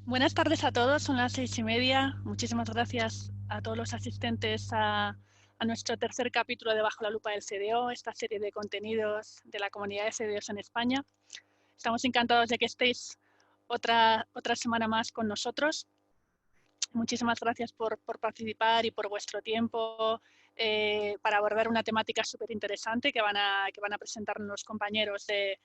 Buenas tardes a todos, son las 6:30. Muchísimas gracias a todos los asistentes a nuestro tercer capítulo de Bajo la Lupa del CDO, esta serie de contenidos de la comunidad de CDOs en España. Estamos encantados de que estéis otra semana más con nosotros. Muchísimas gracias por participar y por vuestro tiempo para abordar una temática súper interesante que van a presentarnos los compañeros de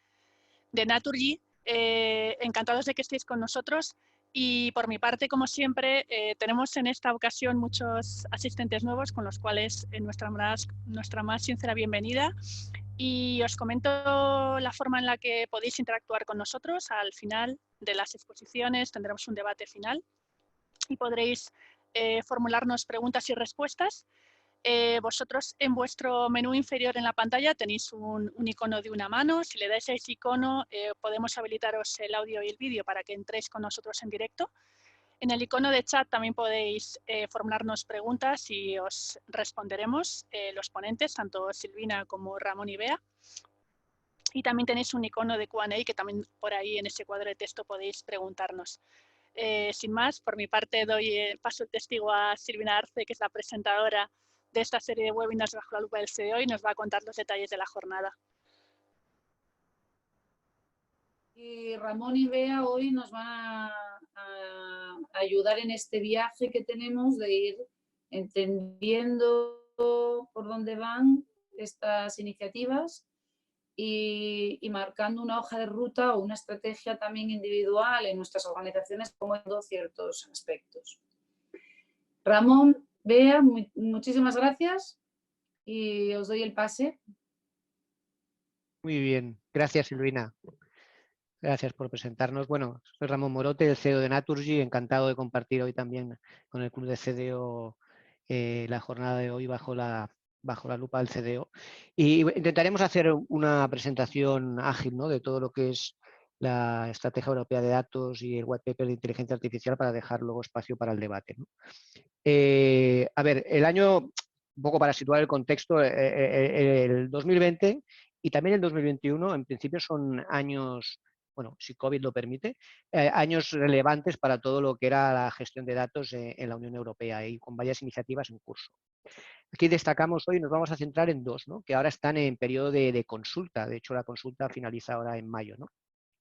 Naturgy. Encantados de que estéis con nosotros. Y por mi parte, como siempre, tenemos en esta ocasión muchos asistentes nuevos con los cuales nuestra más sincera bienvenida. Y os comento la forma en la que podéis interactuar con nosotros. Al final de las exposiciones tendremos un debate final y podréis formularnos preguntas y respuestas. Vosotros en vuestro menú inferior en la pantalla tenéis un icono de una mano. Si le dais a ese icono podemos habilitaros el audio y el vídeo para que entréis con nosotros en directo. En el icono de chat también podéis formularnos preguntas y os responderemos los ponentes, tanto Silvina como Ramón y Bea. Y también tenéis un icono de Q&A que también por ahí en ese cuadro de texto podéis preguntarnos. Sin más, por mi parte doy paso el testigo a Silvina Arce, que es la presentadora de esta serie de webinars bajo la lupa del CDO y nos va a contar los detalles de la jornada. Y Ramón y Bea hoy nos van a ayudar en este viaje que tenemos de ir entendiendo por dónde van estas iniciativas y marcando una hoja de ruta o una estrategia también individual en nuestras organizaciones como en ciertos aspectos. Ramón, Bea, muchísimas gracias y os doy el pase. Muy bien, gracias Silvina. Gracias por presentarnos. Bueno, soy Ramón Morote, el CEO de Naturgy, encantado de compartir hoy también con el Club de CDO la jornada de hoy bajo la lupa del CDO. Y intentaremos hacer una presentación ágil, ¿no?, de todo lo que es la Estrategia Europea de Datos y el White Paper de Inteligencia Artificial para dejar luego espacio para el debate, ¿no? A ver, el año, un poco para situar el contexto, el 2020 y también el 2021 en principio son años, bueno, si COVID lo permite, años relevantes para todo lo que era la gestión de datos en la Unión Europea y con varias iniciativas en curso. Aquí destacamos hoy, nos vamos a centrar en dos, ¿no?, que ahora están en periodo de consulta. De hecho, la consulta finaliza ahora en mayo, ¿no?,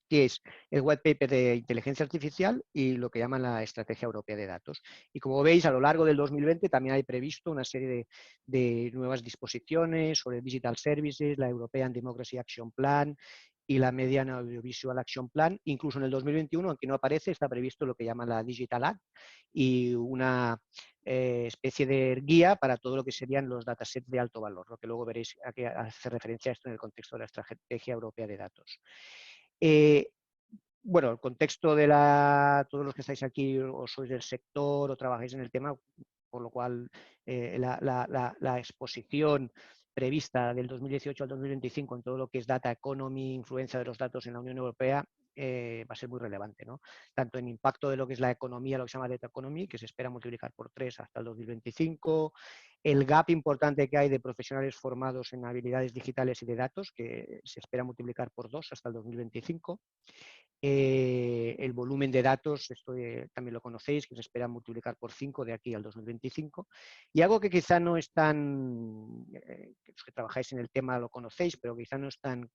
que es el white paper de inteligencia artificial y lo que llaman la Estrategia Europea de Datos. Y como veis, a lo largo del 2020 también hay previsto una serie de nuevas disposiciones sobre Digital Services, la European Democracy Action Plan y la Median Audiovisual Action Plan. Incluso en el 2021, aunque no aparece, está previsto lo que llaman la Digital Act y una especie de guía para todo lo que serían los datasets de alto valor, lo que luego veréis a que hace referencia a esto en el contexto de la Estrategia Europea de Datos. Bueno, el contexto de todos los que estáis aquí o sois del sector o trabajáis en el tema, por lo cual la exposición prevista del 2018 al 2025 en todo lo que es data economy, influencia de los datos en la Unión Europea, va a ser muy relevante, ¿no? Tanto en impacto de lo que es la economía, lo que se llama data economy, que se espera multiplicar por 3 hasta el 2025, el gap importante que hay de profesionales formados en habilidades digitales y de datos, que se espera multiplicar por 2 hasta el 2025, el volumen de datos, esto también lo conocéis, que se espera multiplicar por 5 de aquí al 2025, y algo que quizá no es tan, los que trabajáis en el tema lo conocéis, pero quizá no es tan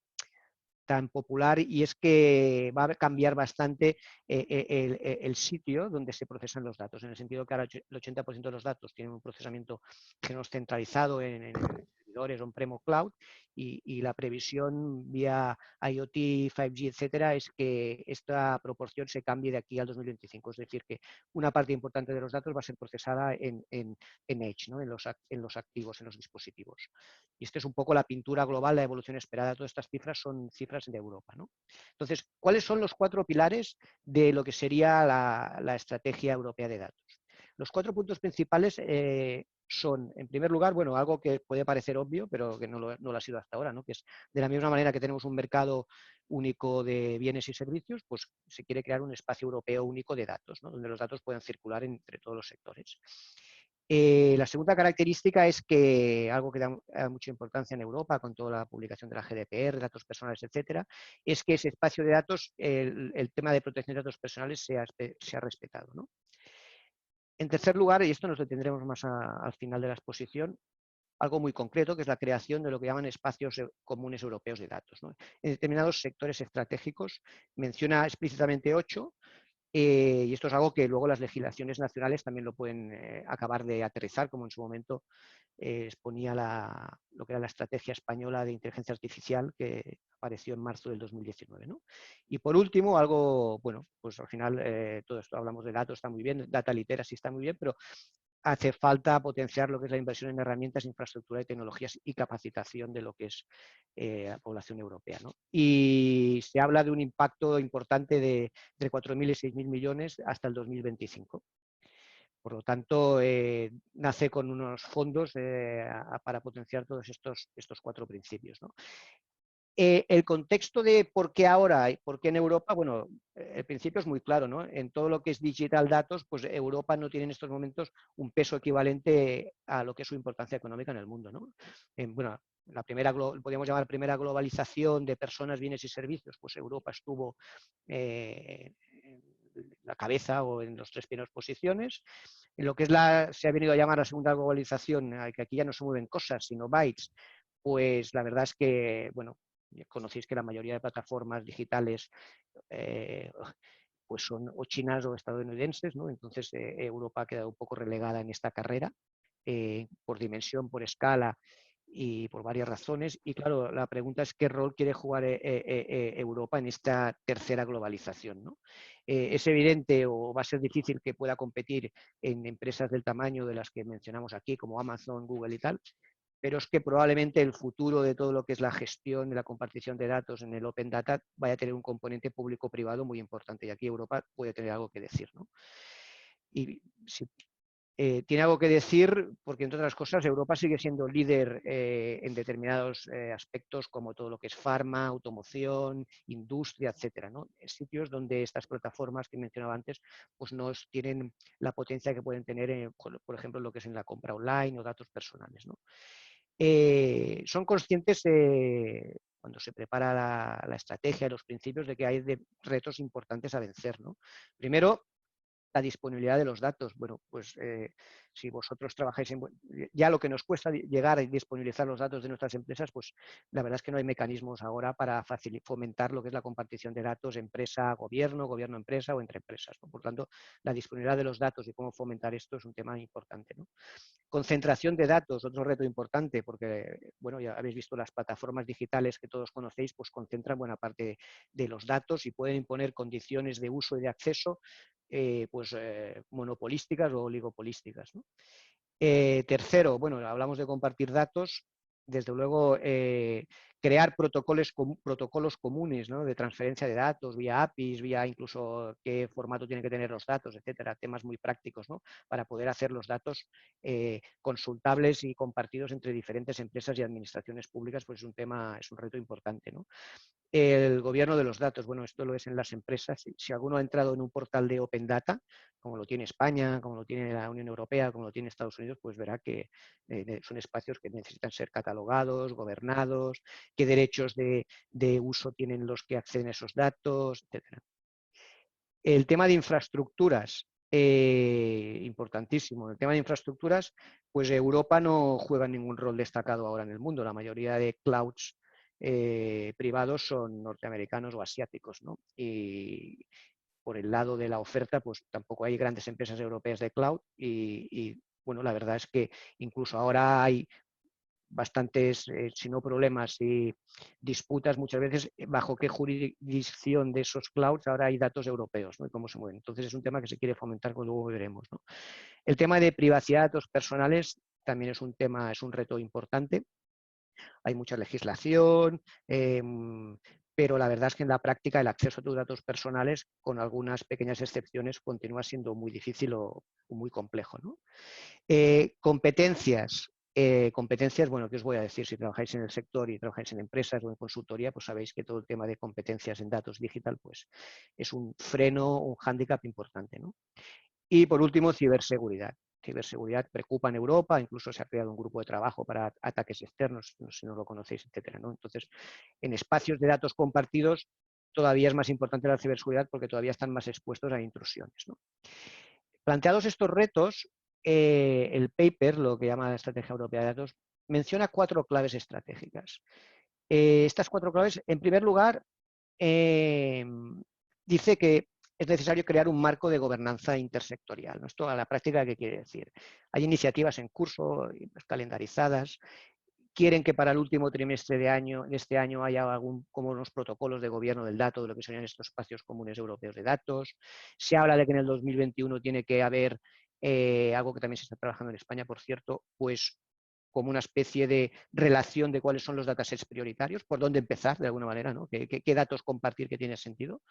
popular, y es que va a cambiar bastante el sitio donde se procesan los datos, en el sentido que ahora el 80% de los datos tienen un procesamiento centralizado en servidores on-prem o cloud, y la previsión vía IoT, 5G, etcétera, es que esta proporción se cambie de aquí al 2025, es decir, que una parte importante de los datos va a ser procesada en Edge, ¿no?, en los activos, en los dispositivos. Y esta es un poco la pintura global, la evolución esperada. Todas estas cifras son cifras de Europa, ¿no? Entonces, ¿cuáles son los 4 pilares de lo que sería la Estrategia Europea de Datos? Los 4 puntos principales son, en primer lugar, bueno, algo que puede parecer obvio, pero que no lo ha sido hasta ahora, ¿no?, que es de la misma manera que tenemos un mercado único de bienes y servicios, pues se quiere crear un espacio europeo único de datos, ¿no?, donde los datos puedan circular entre todos los sectores. La segunda característica es que algo que da mucha importancia en Europa con toda la publicación de la GDPR, datos personales, etcétera, es que ese espacio de datos, el tema de protección de datos personales se ha respetado, ¿no? En tercer lugar, y esto nos lo tendremos más al final de la exposición, algo muy concreto, que es la creación de lo que llaman espacios comunes europeos de datos, ¿no? En determinados sectores estratégicos, menciona explícitamente 8, y esto es algo que luego las legislaciones nacionales también lo pueden acabar de aterrizar, como en su momento exponía lo que era la estrategia española de inteligencia artificial que apareció en marzo del 2019, ¿no? Y por último, algo, bueno, pues al final todo esto hablamos de datos, está muy bien, data literacy está muy bien, pero hace falta potenciar lo que es la inversión en herramientas, infraestructura y tecnologías y capacitación de lo que es la población europea, ¿no? Y se habla de un impacto importante de entre 4.000 y 6.000 millones hasta el 2025. Por lo tanto, nace con unos fondos para potenciar todos estos 4 principios, ¿no? El contexto de por qué ahora y por qué en Europa, bueno, el principio es muy claro, ¿no? En todo lo que es digital datos, pues Europa no tiene en estos momentos un peso equivalente a lo que es su importancia económica en el mundo, ¿no? Bueno, podríamos llamar primera globalización de personas, bienes y servicios, pues Europa estuvo en la cabeza o en las 3 primeras posiciones. En lo que es se ha venido a llamar la segunda globalización, que aquí ya no se mueven cosas, sino bytes, pues la verdad es que, bueno, conocéis que la mayoría de plataformas digitales pues son o chinas o estadounidenses, ¿no? Entonces Europa ha quedado un poco relegada en esta carrera por dimensión, por escala y por varias razones. Y claro, la pregunta es qué rol quiere jugar Europa en esta tercera globalización, ¿no? Es evidente o va a ser difícil que pueda competir en empresas del tamaño de las que mencionamos aquí, como Amazon, Google y tal, pero es que probablemente el futuro de todo lo que es la gestión y la compartición de datos en el Open Data vaya a tener un componente público-privado muy importante y aquí Europa puede tener algo que decir, ¿no? Y si tiene algo que decir porque, entre otras cosas, Europa sigue siendo líder en determinados aspectos como todo lo que es farma, automoción, industria, etcétera, ¿no? Sitios donde estas plataformas que mencionaba antes pues no tienen la potencia que pueden tener, por ejemplo, lo que es en la compra online o datos personales, ¿no? Son conscientes cuando se prepara la estrategia y los principios de que hay retos importantes a vencer, ¿no? Primero, la disponibilidad de los datos. Bueno, pues si vosotros trabajáis ya lo que nos cuesta llegar a disponibilizar los datos de nuestras empresas, pues la verdad es que no hay mecanismos ahora para fomentar lo que es la compartición de datos empresa-gobierno, gobierno-empresa o entre empresas, ¿no? Por tanto, la disponibilidad de los datos y cómo fomentar esto es un tema importante, ¿no? Concentración de datos, otro reto importante, porque, bueno, ya habéis visto las plataformas digitales que todos conocéis, pues concentran buena parte de los datos y pueden imponer condiciones de uso y de acceso monopolísticas o oligopolísticas, ¿no? Tercero, bueno, hablamos de compartir datos, desde luego crear protocolos comunes, ¿no? De transferencia de datos vía APIs, vía incluso qué formato tienen que tener los datos, etcétera, temas muy prácticos, ¿no? Para poder hacer los datos consultables y compartidos entre diferentes empresas y administraciones públicas, pues es un reto importante, ¿no? El gobierno de los datos, bueno, esto lo es en las empresas. Si alguno ha entrado en un portal de Open Data, como lo tiene España, como lo tiene la Unión Europea, como lo tiene Estados Unidos, pues verá que son espacios que necesitan ser catalogados, gobernados, qué derechos de uso tienen los que acceden a esos datos, etc. El tema de infraestructuras, importantísimo. El tema de infraestructuras, pues Europa no juega ningún rol destacado ahora en el mundo. La mayoría de clouds privados son norteamericanos o asiáticos, ¿no? Y por el lado de la oferta, pues tampoco hay grandes empresas europeas de cloud y bueno, la verdad es que incluso ahora hay bastantes, si no problemas y disputas muchas veces, bajo qué jurisdicción de esos clouds ahora hay datos europeos, ¿no? Y cómo se mueven. Entonces es un tema que se quiere fomentar, que luego veremos, ¿no? El tema de privacidad de datos personales también es un tema, es un reto importante. Hay mucha legislación, pero la verdad es que en la práctica el acceso a tus datos personales, con algunas pequeñas excepciones, continúa siendo muy difícil o muy complejo, ¿no? Competencias, bueno, ¿qué os voy a decir? Si trabajáis en el sector y trabajáis en empresas o en consultoría, pues sabéis que todo el tema de competencias en datos digital pues es un freno, un hándicap importante, ¿no? Y por último, ciberseguridad. ciberseguridad preocupa en Europa, incluso se ha creado un grupo de trabajo para ataques externos, no sé si no lo conocéis, etcétera, ¿no? Entonces, en espacios de datos compartidos todavía es más importante la ciberseguridad porque todavía están más expuestos a intrusiones, ¿no? Planteados estos retos, el paper, lo que llama la Estrategia Europea de Datos, menciona 4 claves estratégicas. Estas 4 claves, en primer lugar, dice que es necesario crear un marco de gobernanza intersectorial, ¿no? Esto a la práctica, ¿qué quiere decir? Hay iniciativas en curso, calendarizadas, quieren que para el último trimestre de este año haya como unos protocolos de gobierno del dato, de lo que serían estos espacios comunes europeos de datos. Se habla de que en el 2021 tiene que haber algo que también se está trabajando en España, por cierto, pues como una especie de relación de cuáles son los datasets prioritarios, por dónde empezar de alguna manera, ¿no? ¿Qué datos compartir que tiene sentido?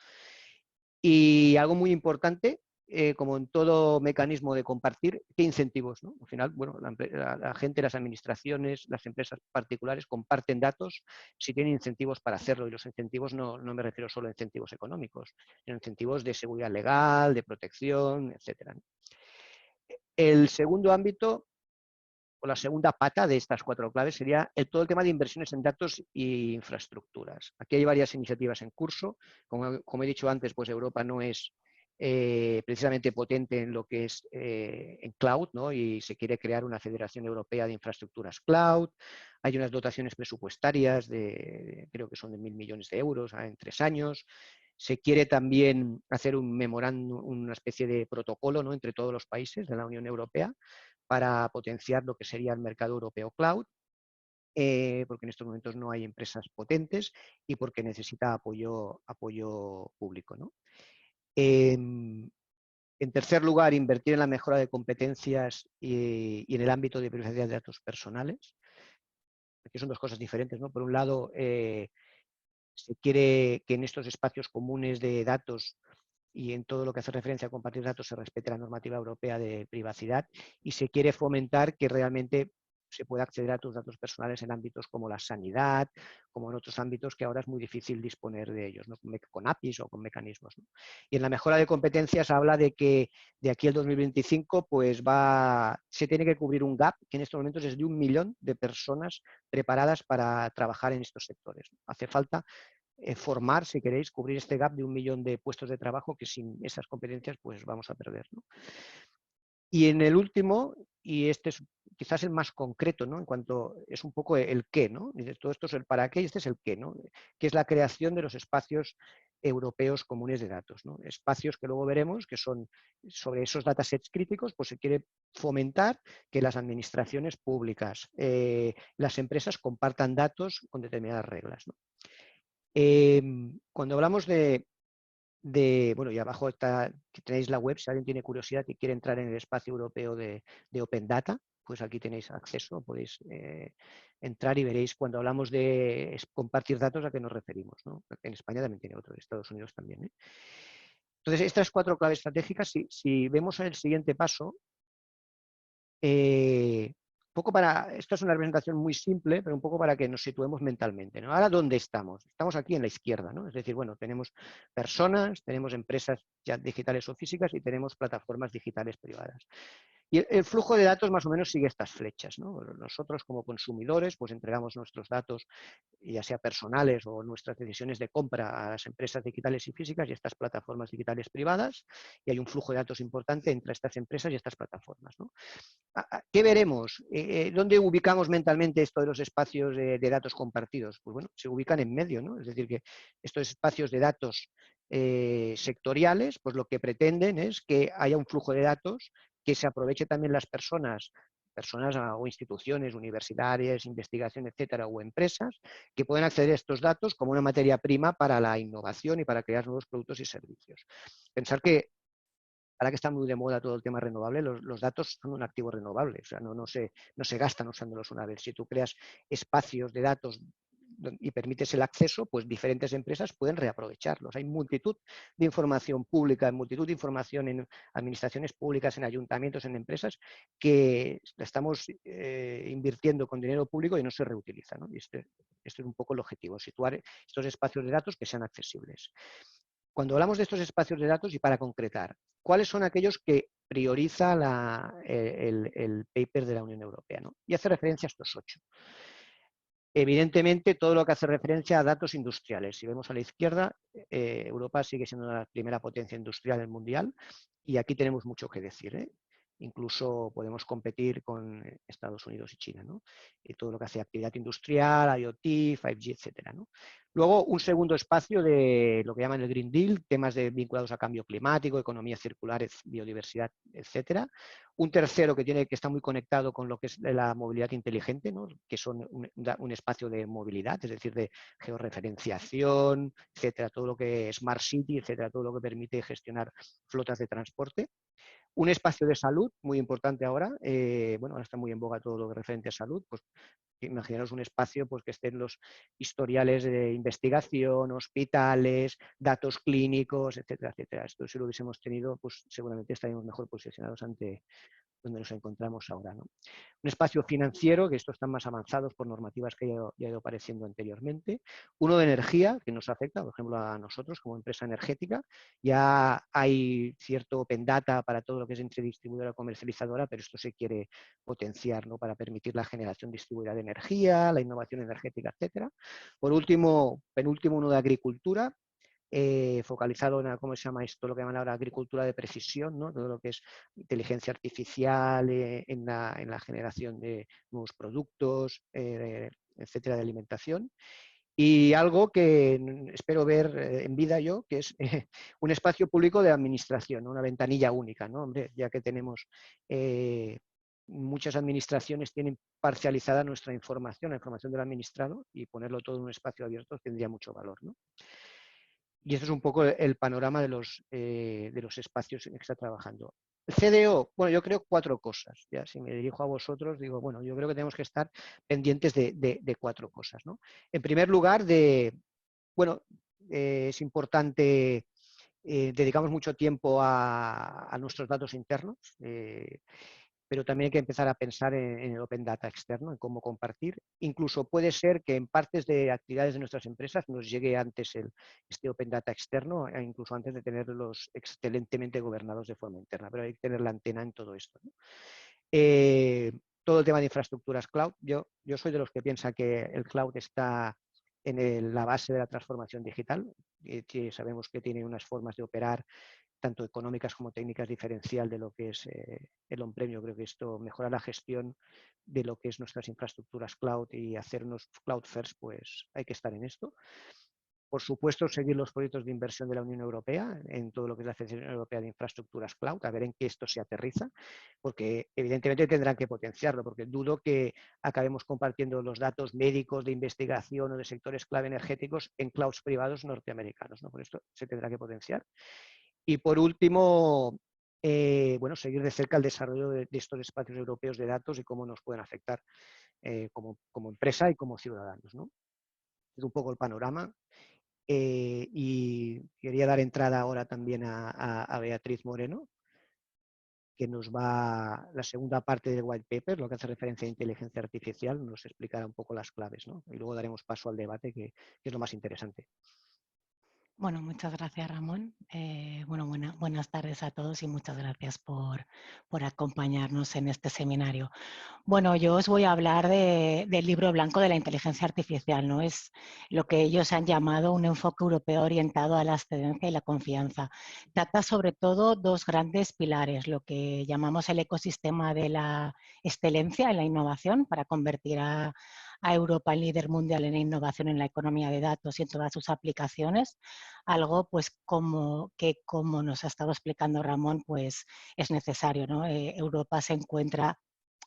Y algo muy importante, como en todo mecanismo de compartir, ¿qué incentivos? ¿No? Al final, bueno, la gente, las administraciones, las empresas particulares comparten datos si tienen incentivos para hacerlo. Y los incentivos no me refiero solo a incentivos económicos, sino incentivos de seguridad legal, de protección, etc. El segundo ámbito, o la segunda pata de estas 4 claves, sería todo el tema de inversiones en datos e infraestructuras. Aquí hay varias iniciativas en curso. Como he dicho antes, pues Europa no es precisamente potente en lo que es en cloud, ¿no? Y se quiere crear una Federación Europea de Infraestructuras Cloud. Hay unas dotaciones presupuestarias creo que son de 1.000 millones de euros en 3 años. Se quiere también hacer un memorándum, una especie de protocolo, ¿no? Entre todos los países de la Unión Europea para potenciar lo que sería el mercado europeo cloud, porque en estos momentos no hay empresas potentes y porque necesita apoyo público, ¿no? En tercer lugar, invertir en la mejora de competencias y en el ámbito de privacidad de datos personales. Aquí son 2 cosas diferentes, ¿no? Por un lado, se quiere que en estos espacios comunes de datos y en todo lo que hace referencia a compartir datos se respete la normativa europea de privacidad y se quiere fomentar que realmente se pueda acceder a tus datos personales en ámbitos como la sanidad, como en otros ámbitos que ahora es muy difícil disponer de ellos, ¿no? Con APIs o con mecanismos, ¿no? Y en la mejora de competencias habla de que de aquí al 2025 pues se tiene que cubrir un gap que en estos momentos es de 1 millón de personas preparadas para trabajar en estos sectores. Hace falta formar, si queréis, cubrir este gap de 1 millón de puestos de trabajo que sin esas competencias pues vamos a perder, ¿no? Y en el último, y este es quizás el más concreto, ¿no? En cuanto es un poco el qué, ¿no? Todo esto es el para qué y este es el qué, ¿no? Que es la creación de los espacios europeos comunes de datos, ¿no? Espacios que luego veremos que son sobre esos datasets críticos, pues se quiere fomentar que las administraciones públicas, las empresas compartan datos con determinadas reglas, ¿no? Cuando hablamos bueno, y abajo tenéis la web, si alguien tiene curiosidad y quiere entrar en el espacio europeo de Open Data, pues aquí tenéis acceso, podéis entrar y veréis cuando hablamos de compartir datos a qué nos referimos, ¿no? En España también tiene otro, en Estados Unidos también, ¿eh? Entonces, estas 4 claves estratégicas, si vemos el siguiente paso, esto es una representación muy simple, pero un poco para que nos situemos mentalmente, ¿no? Ahora, ¿dónde estamos? Estamos aquí en la izquierda, ¿no? Es decir, bueno, tenemos personas, tenemos empresas ya digitales o físicas y tenemos plataformas digitales privadas. Y el flujo de datos más o menos sigue estas flechas, ¿no? Nosotros como consumidores pues entregamos nuestros datos, ya sea personales o nuestras decisiones de compra a las empresas digitales y físicas y estas plataformas digitales privadas, y hay un flujo de datos importante entre estas empresas y estas plataformas, ¿no? ¿Qué veremos? ¿Dónde ubicamos mentalmente esto de los espacios de datos compartidos? Pues bueno, se ubican en medio, ¿no? Es decir, que estos espacios de datos sectoriales, pues lo que pretenden es que haya un flujo de datos que se aproveche también las personas o instituciones universitarias, investigación, etcétera, o empresas que pueden acceder a estos datos como una materia prima para la innovación y para crear nuevos productos y servicios. Pensar que ahora que está muy de moda todo el tema renovable, los datos son un activo renovable, o sea, no se gastan usándolos una vez. Si tú creas espacios de datos y permites el acceso, pues diferentes empresas pueden reaprovecharlos. Hay multitud de información pública, multitud de información en administraciones públicas, en ayuntamientos, en empresas, que estamos invirtiendo con dinero público y no se reutiliza, ¿no? Y este es un poco el objetivo, situar estos espacios de datos que sean accesibles. cuando hablamos de estos espacios de datos, y para concretar, ¿cuáles son aquellos que prioriza el paper de la Unión Europea, ¿no? Y hace referencia a estos 8. Evidentemente, todo lo que hace referencia a datos industriales. Si vemos a la izquierda, Europa sigue siendo la primera potencia industrial mundial y aquí tenemos mucho que decir, ¿eh? Incluso podemos competir con Estados Unidos y China, ¿no? Y todo lo que hace actividad industrial, IoT, 5G, etcétera, ¿no? Luego, un segundo espacio de lo que llaman el Green Deal, temas vinculados a cambio climático, economía circular, biodiversidad, etcétera. Un tercero que está muy conectado con lo que es la movilidad inteligente, ¿no? Que son un espacio de movilidad, es decir, de georreferenciación, etcétera, todo lo que es Smart City, etcétera, todo lo que permite gestionar flotas de transporte. Un espacio de salud, muy importante ahora, bueno, ahora está muy en boga todo lo referente a salud, pues imaginaros un espacio pues, que estén los historiales de investigación, hospitales, datos clínicos, etcétera, etcétera. Esto si lo hubiésemos tenido, pues seguramente estaríamos mejor posicionados ante donde nos encontramos ahora, ¿no? Un espacio financiero, que estos están más avanzados por normativas que ya ha ido apareciendo anteriormente. Uno de energía, que nos afecta, por ejemplo, a nosotros como empresa energética. Ya hay cierto open data para todo lo que es entre distribuidora y comercializadora, pero esto se quiere potenciar, ¿no? Para permitir la generación distribuida de energía, la innovación energética, etcétera. Por último, penúltimo, uno de agricultura, focalizado en, ¿cómo se llama esto? Lo que llaman ahora agricultura de precisión, ¿no? Todo lo que es inteligencia artificial en la generación de nuevos productos, etcétera, de alimentación. Y algo que espero ver en vida yo, que es un espacio público de administración, ¿no? Una ventanilla única, ¿no? Hombre, ya que tenemos muchas administraciones tienen parcializada nuestra información, la información del administrado, y ponerlo todo en un espacio abierto tendría mucho valor, ¿no? Y eso es un poco el panorama de los espacios en que está trabajando. El CDO, bueno, yo creo 4 cosas. Ya, si me dirijo a vosotros, digo, bueno, yo creo que tenemos que estar pendientes de 4 cosas, ¿no? En primer lugar, bueno, es importante, dedicamos mucho tiempo a nuestros datos internos, pero también hay que empezar a pensar en el Open Data externo, en cómo compartir. Incluso puede ser que en partes de actividades de nuestras empresas nos llegue antes este Open Data externo, incluso antes de tenerlos excelentemente gobernados de forma interna, pero hay que tener la antena en todo esto, ¿no? Todo el tema de infraestructuras cloud, yo soy de los que piensa que el cloud está en la base de la transformación digital, que sabemos que tiene unas formas de operar tanto económicas como técnicas diferencial de lo que es el on-prem. Yo creo que esto mejora la gestión de lo que es nuestras infraestructuras cloud y hacernos cloud first, pues hay que estar en esto. Por supuesto, seguir los proyectos de inversión de la Unión Europea en todo lo que es la Federación Europea de Infraestructuras Cloud, a ver en qué esto se aterriza, porque evidentemente tendrán que potenciarlo, porque dudo que acabemos compartiendo los datos médicos de investigación o de sectores clave energéticos en clouds privados norteamericanos, ¿no? Por esto se tendrá que potenciar. Y por último, bueno, seguir de cerca el desarrollo de estos espacios europeos de datos y cómo nos pueden afectar como empresa y como ciudadanos, ¿no? Es un poco el panorama. Y quería dar entrada ahora también a Beatriz Moreno, que nos va, la segunda parte del white paper, lo que hace referencia a inteligencia artificial, nos explicará un poco las claves, ¿no? Y luego daremos paso al debate, que es lo más interesante. Bueno, muchas gracias, Ramón. Bueno, buenas tardes a todos y muchas gracias por acompañarnos en este seminario. Bueno, yo os voy a hablar del libro blanco de la inteligencia artificial, ¿no? Es lo que ellos han llamado un enfoque europeo orientado a la excelencia y la confianza. Trata sobre todo 2 grandes pilares, lo que llamamos el ecosistema de la excelencia en la innovación para convertir a Europa en líder mundial en innovación en la economía de datos y en todas sus aplicaciones. Algo pues como nos ha estado explicando Ramón, pues es necesario, ¿no? Europa se encuentra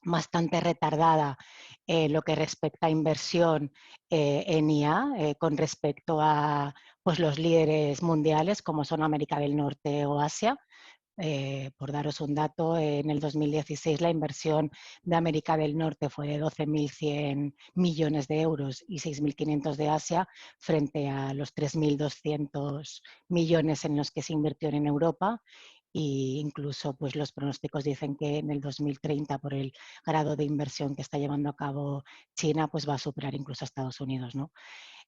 bastante retardada lo que respecta a inversión en IA con respecto a pues, los líderes mundiales como son América del Norte o Asia. Por daros un dato, en el 2016 la inversión de América del Norte fue de 12.100 millones de euros y 6.500 de Asia, frente a los 3.200 millones en los que se invirtió en Europa. E incluso pues, los pronósticos dicen que en el 2030, por el grado de inversión que está llevando a cabo China, pues va a superar incluso a Estados Unidos, ¿no?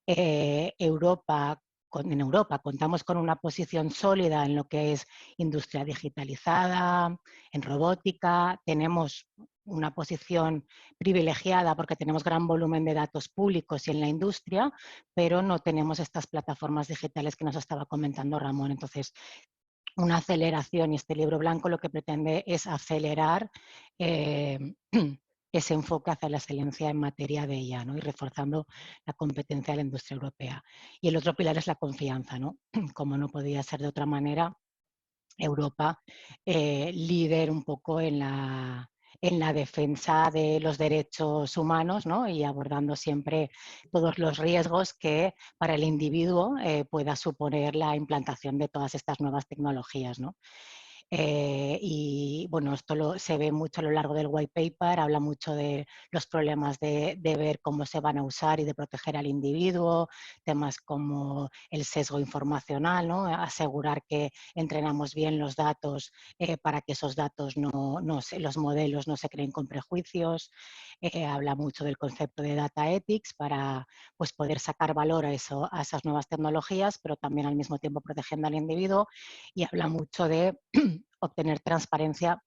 Europa, en Europa contamos con una posición sólida en lo que es industria digitalizada, en robótica, tenemos una posición privilegiada porque tenemos gran volumen de datos públicos y en la industria, pero no tenemos estas plataformas digitales que nos estaba comentando Ramón. Entonces, una aceleración, y este libro blanco lo que pretende es acelerar ese enfoque hacia la excelencia en materia de ella, ¿no? Y reforzando la competencia de la industria europea. Y el otro pilar es la confianza, ¿no? Como no podía ser de otra manera, Europa líder un poco en la defensa de los derechos humanos, ¿no? Y abordando siempre todos los riesgos que para el individuo pueda suponer la implantación de todas estas nuevas tecnologías, ¿no? Y bueno, esto se ve mucho a lo largo del white paper, habla mucho de los problemas de ver cómo se van a usar y de proteger al individuo, temas como el sesgo informacional, ¿no? Asegurar que entrenamos bien los datos para que esos datos los modelos no se creen con prejuicios. Habla mucho del concepto de data ethics para pues, poder sacar valor a esas nuevas tecnologías, pero también al mismo tiempo protegiendo al individuo, y habla mucho de obtener transparencia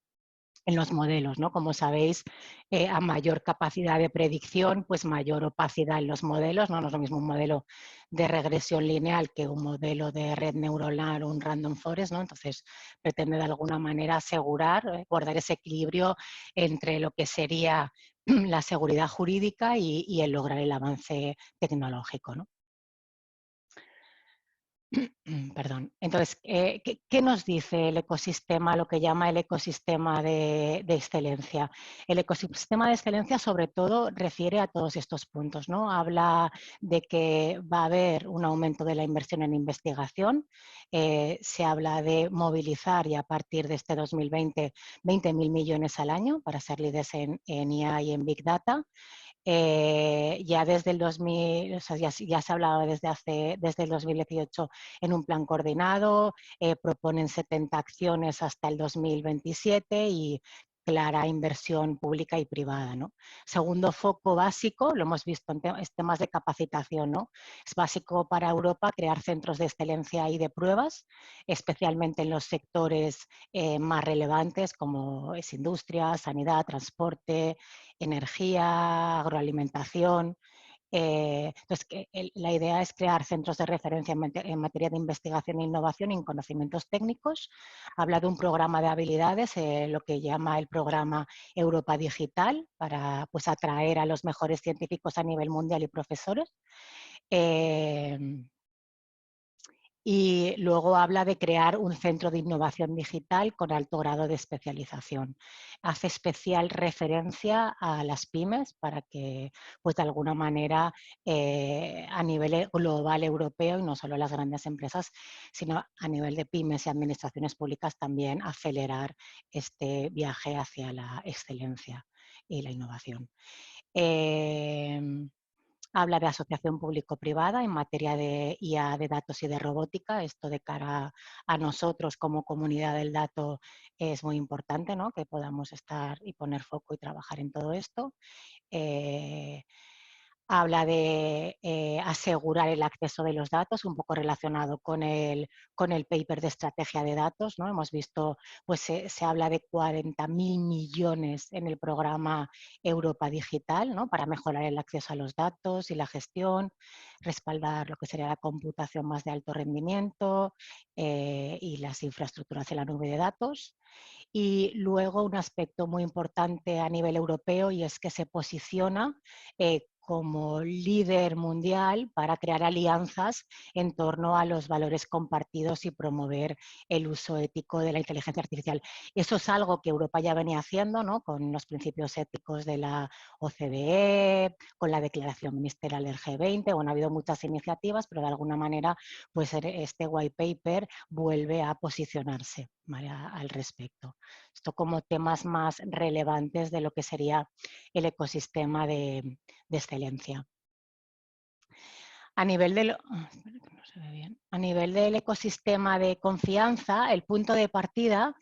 en los modelos, ¿no? Como sabéis, a mayor capacidad de predicción, pues mayor opacidad en los modelos, ¿no? No es lo mismo un modelo de regresión lineal que un modelo de red neuronal o un random forest, ¿no? Entonces, pretende de alguna manera asegurar, guardar ese equilibrio entre lo que sería la seguridad jurídica y el lograr el avance tecnológico, ¿no? Perdón. Entonces, ¿qué nos dice el ecosistema, lo que llama el ecosistema de excelencia? El ecosistema de excelencia sobre todo refiere a todos estos puntos, ¿no? Habla de que va a haber un aumento de la inversión en investigación, se habla de movilizar y a partir de este 2020 20.000 millones al año para ser líderes en IA y en Big Data. Ya desde el 2000, o sea, ya se hablaba desde el 2018 en un plan coordinado, proponen 70 acciones hasta el 2027 y clara inversión pública y privada, ¿no? Segundo foco básico, lo hemos visto en temas de capacitación, ¿no? Es básico para Europa crear centros de excelencia y de pruebas, especialmente en los sectores más relevantes como es industria, sanidad, transporte, energía, agroalimentación. Entonces, la idea es crear centros de referencia en materia de investigación e innovación y en conocimientos técnicos. Habla de un programa de habilidades, lo que llama el programa Europa Digital, para pues, atraer a los mejores científicos a nivel mundial y profesores. Y luego habla de crear un centro de innovación digital con alto grado de especialización. Hace especial referencia a las pymes para que, pues de alguna manera, a nivel global europeo, y no solo las grandes empresas, sino a nivel de pymes y administraciones públicas también acelerar este viaje hacia la excelencia y la innovación. Habla de asociación público-privada en materia de IA de datos y de robótica. Esto de cara a nosotros como comunidad del dato es muy importante, ¿no? Que podamos estar y poner foco y trabajar en todo esto. Habla de asegurar el acceso de los datos, un poco relacionado con el paper de estrategia de datos, ¿no? Hemos visto, pues se habla de 40.000 millones en el programa Europa Digital, ¿no? Para mejorar el acceso a los datos y la gestión, respaldar lo que sería la computación más de alto rendimiento y las infraestructuras en la nube de datos. Y luego un aspecto muy importante a nivel europeo, y es que se posiciona como líder mundial para crear alianzas en torno a los valores compartidos y promover el uso ético de la inteligencia artificial. Eso es algo que Europa ya venía haciendo, ¿no? Con los principios éticos de la OCDE, con la declaración ministerial del G20. Bueno, ha habido muchas iniciativas, pero de alguna manera pues este white paper vuelve a posicionarse, ¿vale? Al respecto. Esto como temas más relevantes de lo que sería el ecosistema de excelencia. A nivel del ecosistema de confianza, el punto de partida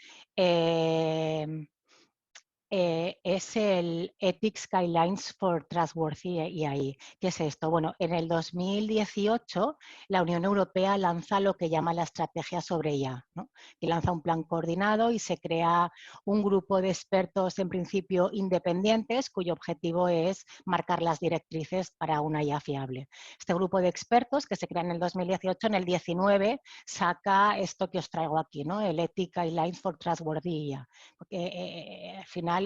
es el Ethics Guidelines for Trustworthy AI. ¿Qué es esto? Bueno, en el 2018 la Unión Europea lanza lo que llama la estrategia sobre IA, ¿no? Y lanza un plan coordinado y se crea un grupo de expertos en principio independientes cuyo objetivo es marcar las directrices para una IA fiable. Este grupo de expertos que se crea en el 2018, en el 19 saca esto que os traigo aquí, ¿no? El Ethics Guidelines for Trustworthy IA. Porque al final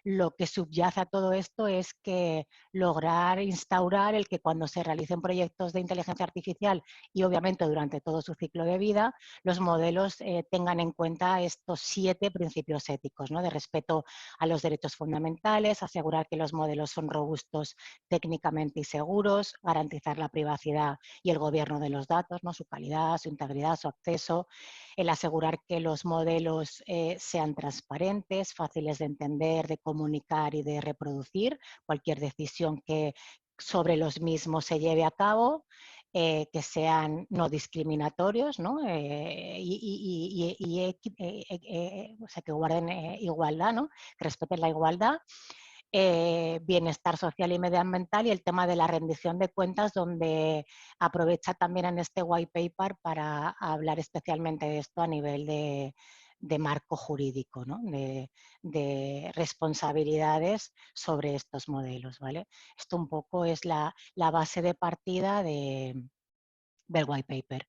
lo que subyace a todo esto es que lograr instaurar el que cuando se realicen proyectos de inteligencia artificial y obviamente durante todo su ciclo de vida, los modelos tengan en cuenta estos 7 principios éticos, ¿no? De respeto a los derechos fundamentales, asegurar que los modelos son robustos técnicamente y seguros, garantizar la privacidad y el gobierno de los datos, ¿no? Su calidad, su integridad, su acceso, el asegurar que los modelos sean transparentes, fáciles de entender, de comunicar y de reproducir cualquier decisión que sobre los mismos se lleve a cabo, que sean no discriminatorios, ¿no? O sea, que guarden igualdad, ¿no? Que respeten la igualdad. Bienestar social y medioambiental y el tema de la rendición de cuentas, donde aprovecha también en este white paper para hablar especialmente de esto a nivel de marco jurídico, ¿no? de responsabilidades sobre estos modelos, ¿vale? Esto un poco es la base de partida del white paper.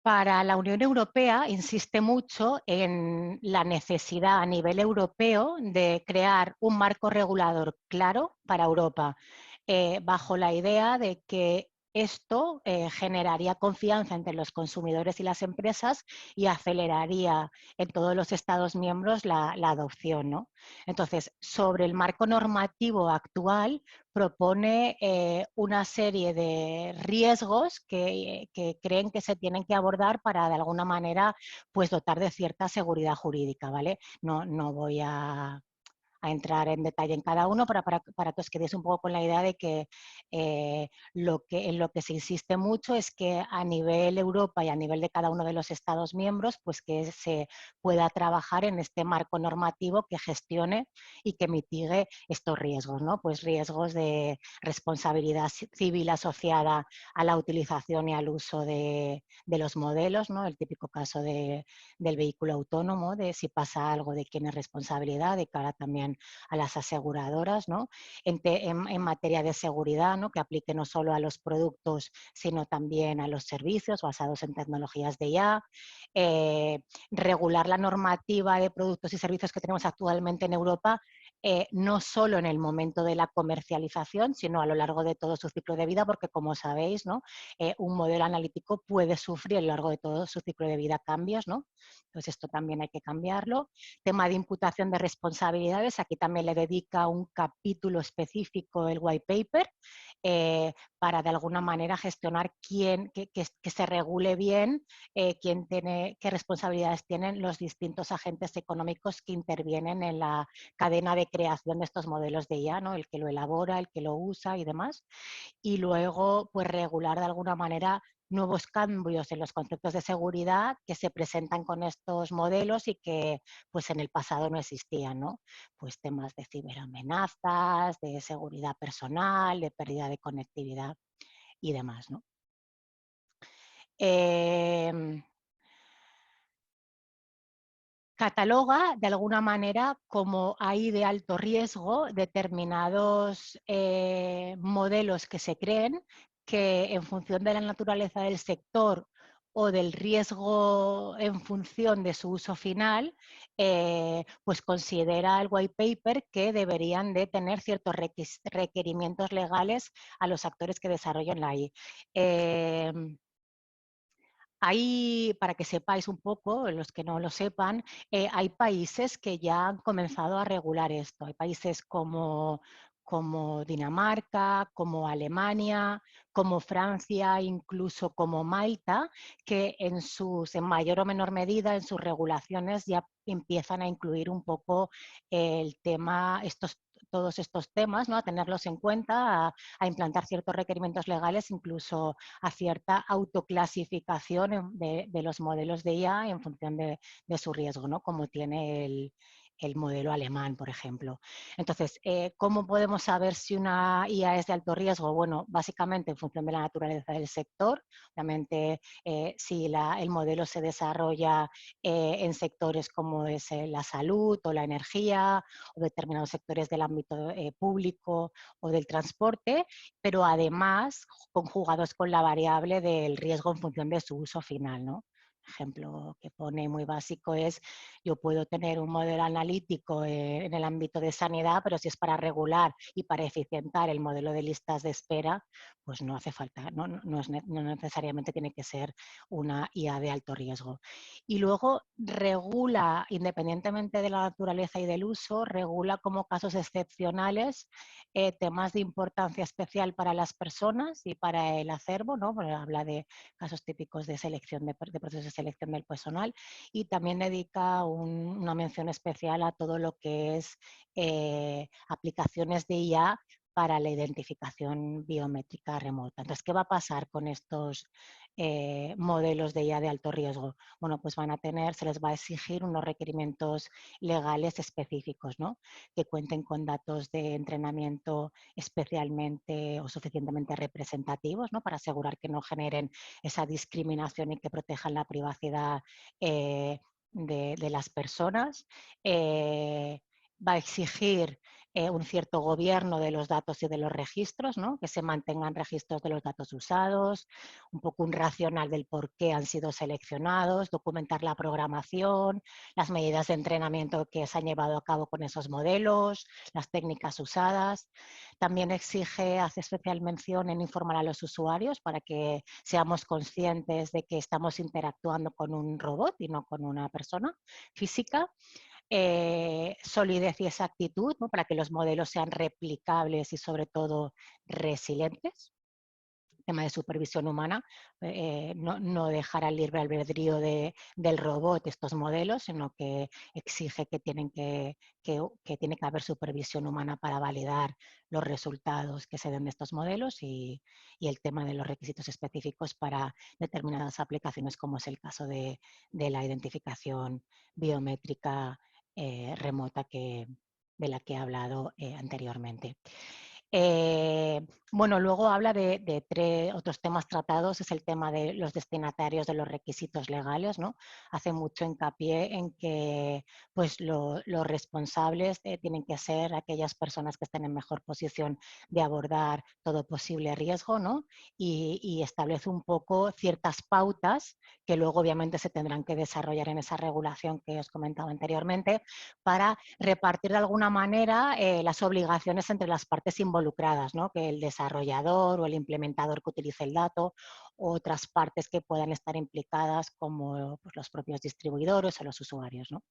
Para la Unión Europea insiste mucho en la necesidad a nivel europeo de crear un marco regulador claro para Europa, bajo la idea de que esto generaría confianza entre los consumidores y las empresas y aceleraría en todos los Estados miembros la adopción, ¿no? Entonces, sobre el marco normativo actual, propone una serie de riesgos que creen que se tienen que abordar para, de alguna manera, pues dotar de cierta seguridad jurídica, ¿vale? No voy a entrar en detalle en cada uno para que os quedéis un poco con la idea de que, en lo que se insiste mucho es que a nivel Europa y a nivel de cada uno de los Estados miembros, pues que se pueda trabajar en este marco normativo que gestione y que mitigue estos riesgos, ¿no? Pues riesgos de responsabilidad civil asociada a la utilización y al uso de los modelos, ¿no? El típico caso del vehículo autónomo, de si pasa algo, de quién es responsabilidad, de cara también a las aseguradoras, ¿no? En materia de seguridad, ¿no? Que aplique no solo a los productos, sino también a los servicios basados en tecnologías de IA, regular la normativa de productos y servicios que tenemos actualmente en Europa, no solo en el momento de la comercialización, sino a lo largo de todo su ciclo de vida, porque como sabéis, ¿no? Un modelo analítico puede sufrir a lo largo de todo su ciclo de vida cambios, ¿no? Entonces esto también hay que cambiarlo. Tema de imputación de responsabilidades, aquí también le dedica un capítulo específico el white paper, para de alguna manera gestionar que se regule bien qué responsabilidades tienen los distintos agentes económicos que intervienen en la cadena de creación de estos modelos de IA, ¿no? El que lo elabora, el que lo usa y demás. Y luego, pues regular de alguna manera nuevos cambios en los conceptos de seguridad que se presentan con estos modelos y que pues en el pasado no existían, ¿no? Pues temas de ciberamenazas, de seguridad personal, de pérdida de conectividad y demás, ¿no? Cataloga de alguna manera como hay de alto riesgo determinados modelos que se creen que en función de la naturaleza del sector o del riesgo en función de su uso final, pues considera el white paper que deberían de tener ciertos requerimientos legales a los actores que desarrollan la AI. Hay, para que sepáis un poco, los que no lo sepan, hay países que ya han comenzado a regular esto. Hay países como Dinamarca, como Alemania, como Francia, incluso como Malta, que en mayor o menor medida en sus regulaciones ya empiezan a incluir un poco el tema, todos estos temas, ¿no? A tenerlos en cuenta, a implantar ciertos requerimientos legales, incluso a cierta autoclasificación de los modelos de IA en función de su riesgo, ¿no? Como tiene el modelo alemán, por ejemplo. Entonces, ¿cómo podemos saber si una IA es de alto riesgo? Bueno, básicamente en función de la naturaleza del sector. Obviamente, si el modelo se desarrolla en sectores como es la salud o la energía o determinados sectores del ámbito público o del transporte, pero además conjugados con la variable del riesgo en función de su uso final, ¿no? Ejemplo que pone muy básico es, yo puedo tener un modelo analítico en el ámbito de sanidad, pero si es para regular y para eficientar el modelo de listas de espera, pues no hace falta, no necesariamente tiene que ser una IA de alto riesgo. Y luego regula, independientemente de la naturaleza y del uso, regula como casos excepcionales temas de importancia especial para las personas y para el acervo, ¿no? Bueno, habla de casos típicos de selección, de procesos de selección del personal, y también dedica una mención especial a todo lo que es aplicaciones de IA para la identificación biométrica remota. Entonces, ¿qué va a pasar con estos modelos de IA de alto riesgo? Bueno, pues se les va a exigir unos requerimientos legales específicos, ¿no? Que cuenten con datos de entrenamiento especialmente o suficientemente representativos, ¿no? Para asegurar que no generen esa discriminación y que protejan la privacidad de las personas. Va a exigir un cierto gobierno de los datos y de los registros, ¿no? Que se mantengan registros de los datos usados, un poco un racional del por qué han sido seleccionados, documentar la programación, las medidas de entrenamiento que se han llevado a cabo con esos modelos, las técnicas usadas. También hace especial mención en informar a los usuarios para que seamos conscientes de que estamos interactuando con un robot y no con una persona física. Solidez y exactitud, ¿no? Para que los modelos sean replicables y sobre todo resilientes. Tema de supervisión humana, no dejar al libre albedrío del robot estos modelos, sino que exige que tiene que haber supervisión humana para validar los resultados que se den de estos modelos y el tema de los requisitos específicos para determinadas aplicaciones, como es el caso de la identificación biométrica remota de la que he hablado anteriormente. Bueno, luego habla de otros temas tratados, es el tema de los destinatarios de los requisitos legales, ¿no? Hace mucho hincapié en que pues, los responsables tienen que ser aquellas personas que estén en mejor posición de abordar todo posible riesgo, ¿no? Y establece un poco ciertas pautas que luego obviamente se tendrán que desarrollar en esa regulación que os comentaba anteriormente para repartir de alguna manera las obligaciones entre las partes involucradas, ¿no? Que el desarrollador o el implementador que utilice el dato, o otras partes que puedan estar implicadas como pues, los propios distribuidores o los usuarios, ¿no?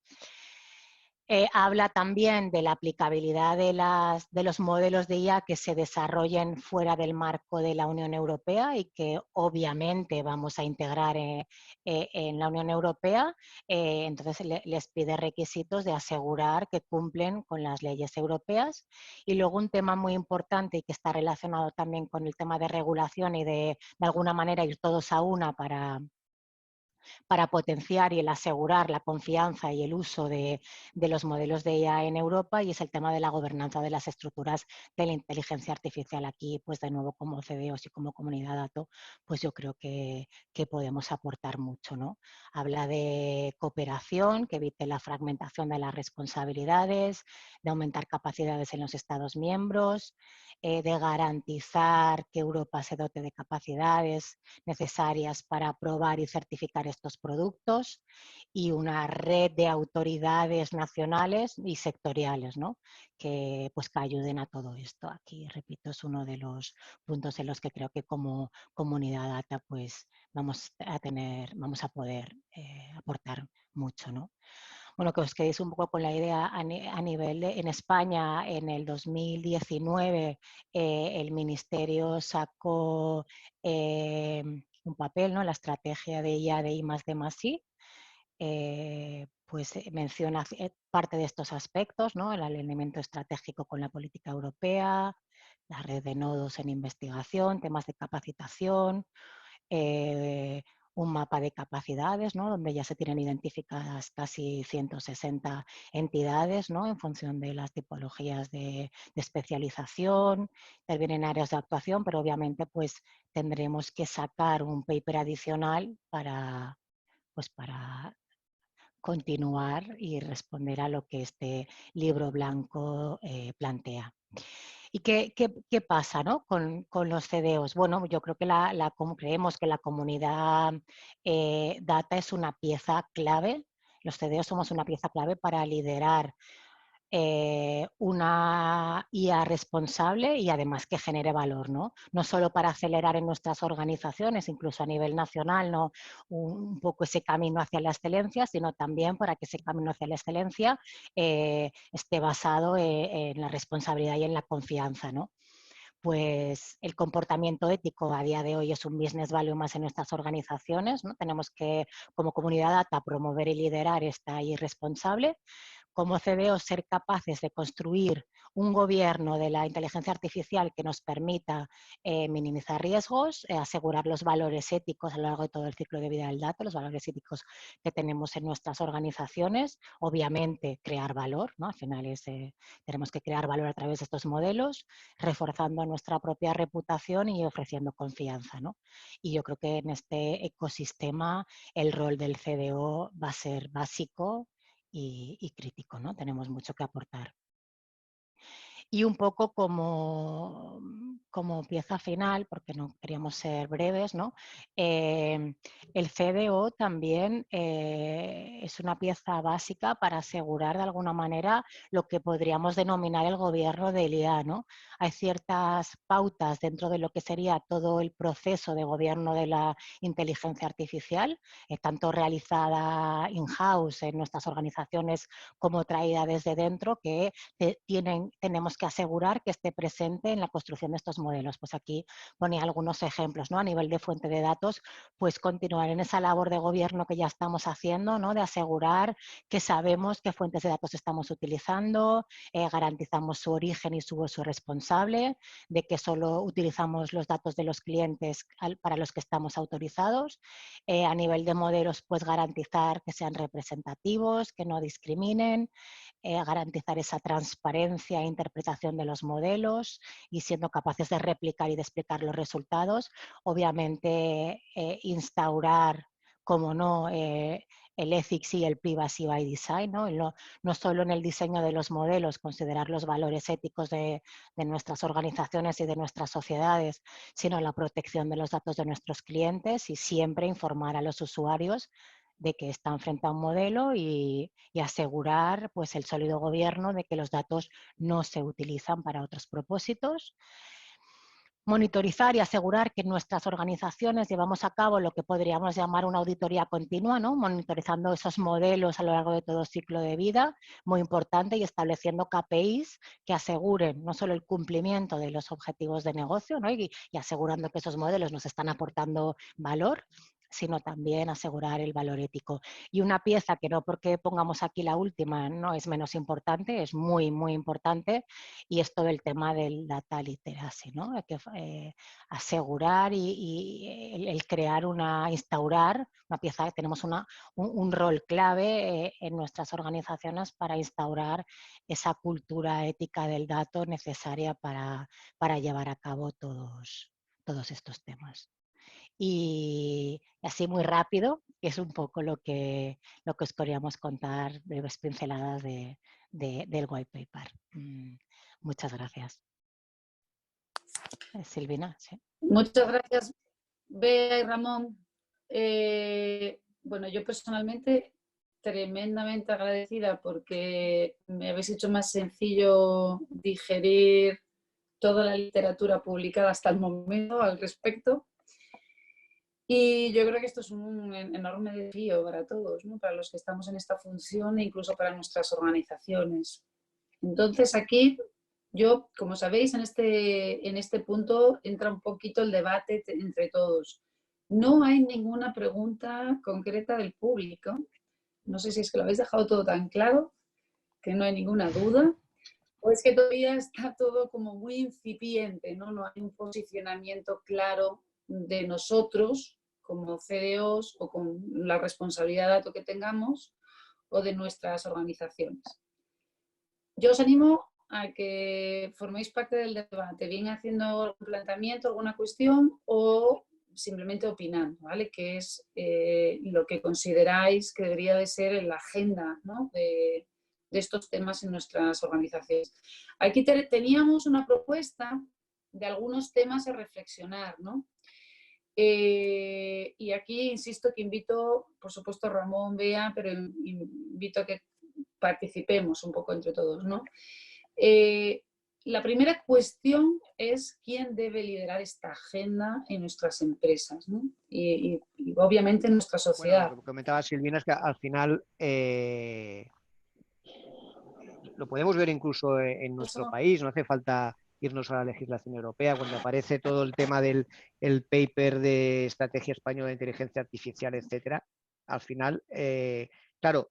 Habla también de la aplicabilidad de los modelos de IA que se desarrollen fuera del marco de la Unión Europea y que obviamente vamos a integrar en la Unión Europea. Entonces les pide requisitos de asegurar que cumplen con las leyes europeas. Y luego un tema muy importante y que está relacionado también con el tema de regulación y de alguna manera ir todos a una para potenciar y el asegurar la confianza y el uso de los modelos de IA en Europa, y es el tema de la gobernanza de las estructuras de la inteligencia artificial. Aquí, pues de nuevo, como CDOs y como comunidad dato, pues yo creo que podemos aportar mucho, ¿no? Habla de cooperación, que evite la fragmentación de las responsabilidades, de aumentar capacidades en los Estados miembros, de garantizar que Europa se dote de capacidades necesarias para aprobar y certificar estos productos, y una red de autoridades nacionales y sectoriales, ¿no? que ayuden a todo esto. Aquí, repito, es uno de los puntos en los que creo que como comunidad data pues, vamos a poder aportar mucho, ¿no? Bueno, que os quedéis un poco con la idea a nivel en España. En el 2019 el Ministerio sacó un papel, ¿no? La estrategia de IA de I+D+I, pues menciona parte de estos aspectos, ¿no? El alineamiento estratégico con la política europea, la red de nodos en investigación, temas de capacitación, un mapa de capacidades, ¿no? Donde ya se tienen identificadas casi 160 entidades, ¿no? En función de las tipologías de especialización, intervienen áreas de actuación, pero obviamente pues tendremos que sacar un paper adicional para continuar y responder a lo que este libro blanco plantea. ¿Y qué pasa, ¿no? con los CDOs? Bueno, yo creo que creemos que la comunidad data es una pieza clave. Los CDOs somos una pieza clave para liderar una IA responsable y además que genere valor, ¿no? No solo para acelerar en nuestras organizaciones, incluso a nivel nacional, ¿no? Un poco ese camino hacia la excelencia, sino también para que ese camino hacia la excelencia esté basado en la responsabilidad y en la confianza, ¿no? Pues el comportamiento ético a día de hoy es un business value más en nuestras organizaciones, ¿no? Tenemos que, como comunidad data, promover y liderar esta IA responsable. Como CDO, ser capaces de construir un gobierno de la inteligencia artificial que nos permita minimizar riesgos, asegurar los valores éticos a lo largo de todo el ciclo de vida del dato, los valores éticos que tenemos en nuestras organizaciones, obviamente crear valor, ¿no? Al final tenemos que crear valor a través de estos modelos, reforzando nuestra propia reputación y ofreciendo confianza, ¿no? Y yo creo que en este ecosistema el rol del CDO va a ser básico y crítico, ¿no? Tenemos mucho que aportar. Y un poco como pieza final, porque no queríamos ser breves, ¿no? El CDO también es una pieza básica para asegurar de alguna manera lo que podríamos denominar el gobierno del IA, ¿no? Hay ciertas pautas dentro de lo que sería todo el proceso de gobierno de la inteligencia artificial, tanto realizada in-house en nuestras organizaciones como traída desde dentro, que tenemos que asegurar que esté presente en la construcción de estos modelos. Pues aquí ponía algunos ejemplos, ¿no? A nivel de fuente de datos, pues continuar en esa labor de gobierno que ya estamos haciendo, ¿no? De asegurar que sabemos qué fuentes de datos estamos utilizando, garantizamos su origen y su uso responsable, de que solo utilizamos los datos de los clientes para los que estamos autorizados. A nivel de modelos, pues garantizar que sean representativos, que no discriminen, garantizar esa transparencia e interpretación de los modelos y siendo capaces de replicar y de explicar los resultados. Obviamente, instaurar, como no, el ethics y el privacy by design, ¿no? No solo en el diseño de los modelos, considerar los valores éticos de nuestras organizaciones y de nuestras sociedades, sino en la protección de los datos de nuestros clientes y siempre informar a los usuarios de que están frente a un modelo y asegurar pues, el sólido gobierno de que los datos no se utilizan para otros propósitos. Monitorizar y asegurar que en nuestras organizaciones llevamos a cabo lo que podríamos llamar una auditoría continua, ¿no? Monitorizando esos modelos a lo largo de todo ciclo de vida, muy importante, y estableciendo KPIs que aseguren no solo el cumplimiento de los objetivos de negocio, ¿no? y asegurando que esos modelos nos están aportando valor, sino también asegurar el valor ético. Y una pieza que no porque pongamos aquí la última no es menos importante, es muy, muy importante, y es todo el tema del data literacy, ¿no? Hay que asegurar y el crear instaurar una pieza, tenemos un rol clave en nuestras organizaciones para instaurar esa cultura ética del dato necesaria para llevar a cabo todos estos temas. Y así muy rápido, es un poco lo que os queríamos contar, breves pinceladas del white paper. Muchas gracias. Silvina, sí. Muchas gracias, Bea y Ramón. Bueno, yo personalmente tremendamente agradecida porque me habéis hecho más sencillo digerir toda la literatura publicada hasta el momento al respecto. Y yo creo que esto es un enorme desafío para todos, ¿no? Para los que estamos en esta función e incluso para nuestras organizaciones. Entonces aquí yo, como sabéis, en este punto entra un poquito el debate entre todos. No hay ninguna pregunta concreta del público, No sé si es que lo habéis dejado todo tan claro, que no hay ninguna duda, o es que todavía está todo como muy incipiente, ¿no? No hay un posicionamiento claro de nosotros como CDOs o con la responsabilidad de dato que tengamos o de nuestras organizaciones. Yo os animo a que forméis parte del debate, bien haciendo algún planteamiento, alguna cuestión o simplemente opinando, ¿vale? Que es lo que consideráis que debería de ser en la agenda, ¿no? de estos temas en nuestras organizaciones. Aquí teníamos una propuesta de algunos temas a reflexionar, ¿no? Y aquí insisto que invito, por supuesto, a Ramón, Bea, pero invito a que participemos un poco entre todos, ¿no? La primera cuestión es quién debe liderar esta agenda en nuestras empresas, ¿no? y obviamente en nuestra sociedad. Bueno, lo que comentaba Silvina es que al final lo podemos ver incluso en nuestro país, no hace falta irnos a la legislación europea, cuando aparece todo el tema del paper de Estrategia Española de Inteligencia Artificial, etcétera, al final, claro,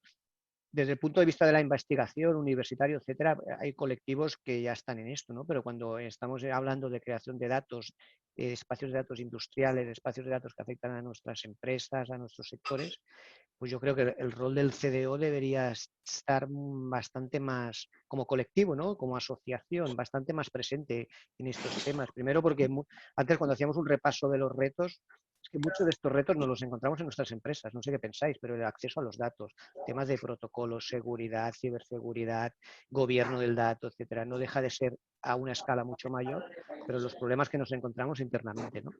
desde el punto de vista de la investigación, universitario, etcétera, hay colectivos que ya están en esto, ¿no? Pero cuando estamos hablando de creación de datos, espacios de datos industriales, espacios de datos que afectan a nuestras empresas, a nuestros sectores, pues yo creo que el rol del CDO debería estar bastante más como colectivo, ¿no? Como asociación, bastante más presente en estos temas. Primero porque antes cuando hacíamos un repaso de los retos, es que muchos de estos retos nos los encontramos en nuestras empresas, no sé qué pensáis, pero el acceso a los datos, temas de protocolos, seguridad, ciberseguridad, gobierno del dato, etcétera, no deja de ser a una escala mucho mayor, pero los problemas que nos encontramos internamente, ¿no?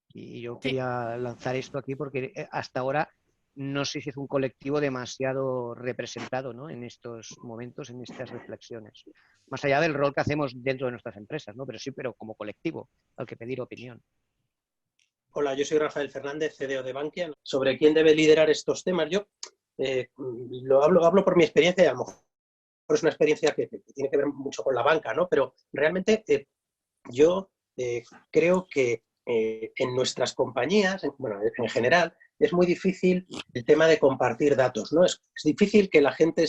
Y yo quería lanzar esto aquí porque hasta ahora no sé si es un colectivo demasiado representado, ¿no? En estos momentos, en estas reflexiones. Más allá del rol que hacemos dentro de nuestras empresas, ¿no? Pero sí, pero como colectivo, al que pedir opinión. Hola, yo soy Rafael Fernández, CDO de Bankia. Sobre quién debe liderar estos temas, yo hablo por mi experiencia, y a lo mejor es una experiencia que tiene que ver mucho con la banca, ¿no? Pero realmente yo creo que en nuestras compañías, bueno, en general, es muy difícil el tema de compartir datos, ¿no? Es difícil que la gente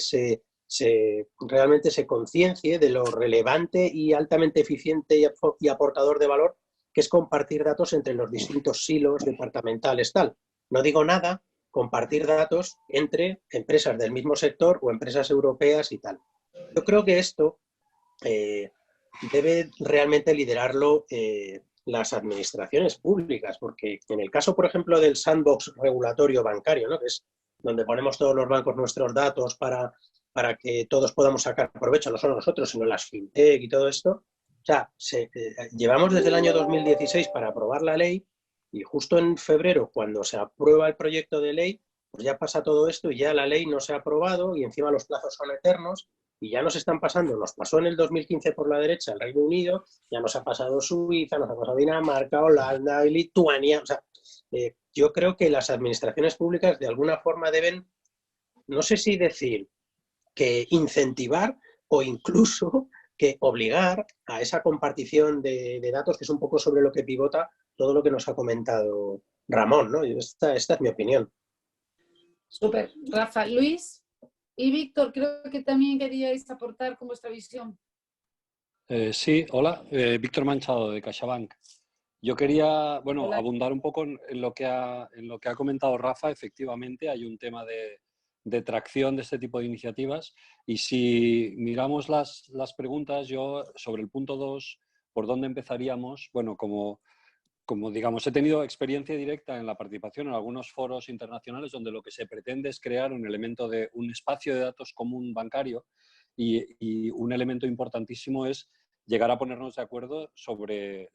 realmente se conciencie de lo relevante y altamente eficiente y aportador de valor que es compartir datos entre los distintos silos departamentales, tal. No digo nada, compartir datos entre empresas del mismo sector o empresas europeas y tal. Yo creo que esto debe realmente liderarlo las administraciones públicas, porque en el caso, por ejemplo, del sandbox regulatorio bancario, ¿no? Que es donde ponemos todos los bancos nuestros datos para que todos podamos sacar provecho, no solo nosotros, sino las fintech y todo esto. O sea, llevamos desde el año 2016 para aprobar la ley y justo en febrero, cuando se aprueba el proyecto de ley, pues ya pasa todo esto y ya la ley no se ha aprobado y encima los plazos son eternos y ya nos están pasando, nos pasó en el 2015 por la derecha el Reino Unido, ya nos ha pasado Suiza, nos ha pasado Dinamarca, Holanda y Lituania. O sea, yo creo que las administraciones públicas de alguna forma deben, no sé si decir que incentivar o incluso que obligar a esa compartición de datos, que es un poco sobre lo que pivota todo lo que nos ha comentado Ramón, ¿no? Esta es mi opinión. Súper. Rafa, Luis y Víctor, creo que también queríais aportar con vuestra visión. Sí, hola, Víctor Manchado de CaixaBank. Yo quería, bueno, Hola. abundar un poco en lo que ha comentado Rafa. Efectivamente, hay un tema de tracción de este tipo de iniciativas y si miramos las preguntas, yo sobre el punto 2, ¿por dónde empezaríamos? Bueno, como digamos, he tenido experiencia directa en la participación en algunos foros internacionales donde lo que se pretende es crear un elemento de un espacio de datos común bancario y un elemento importantísimo es llegar a ponernos de acuerdo sobre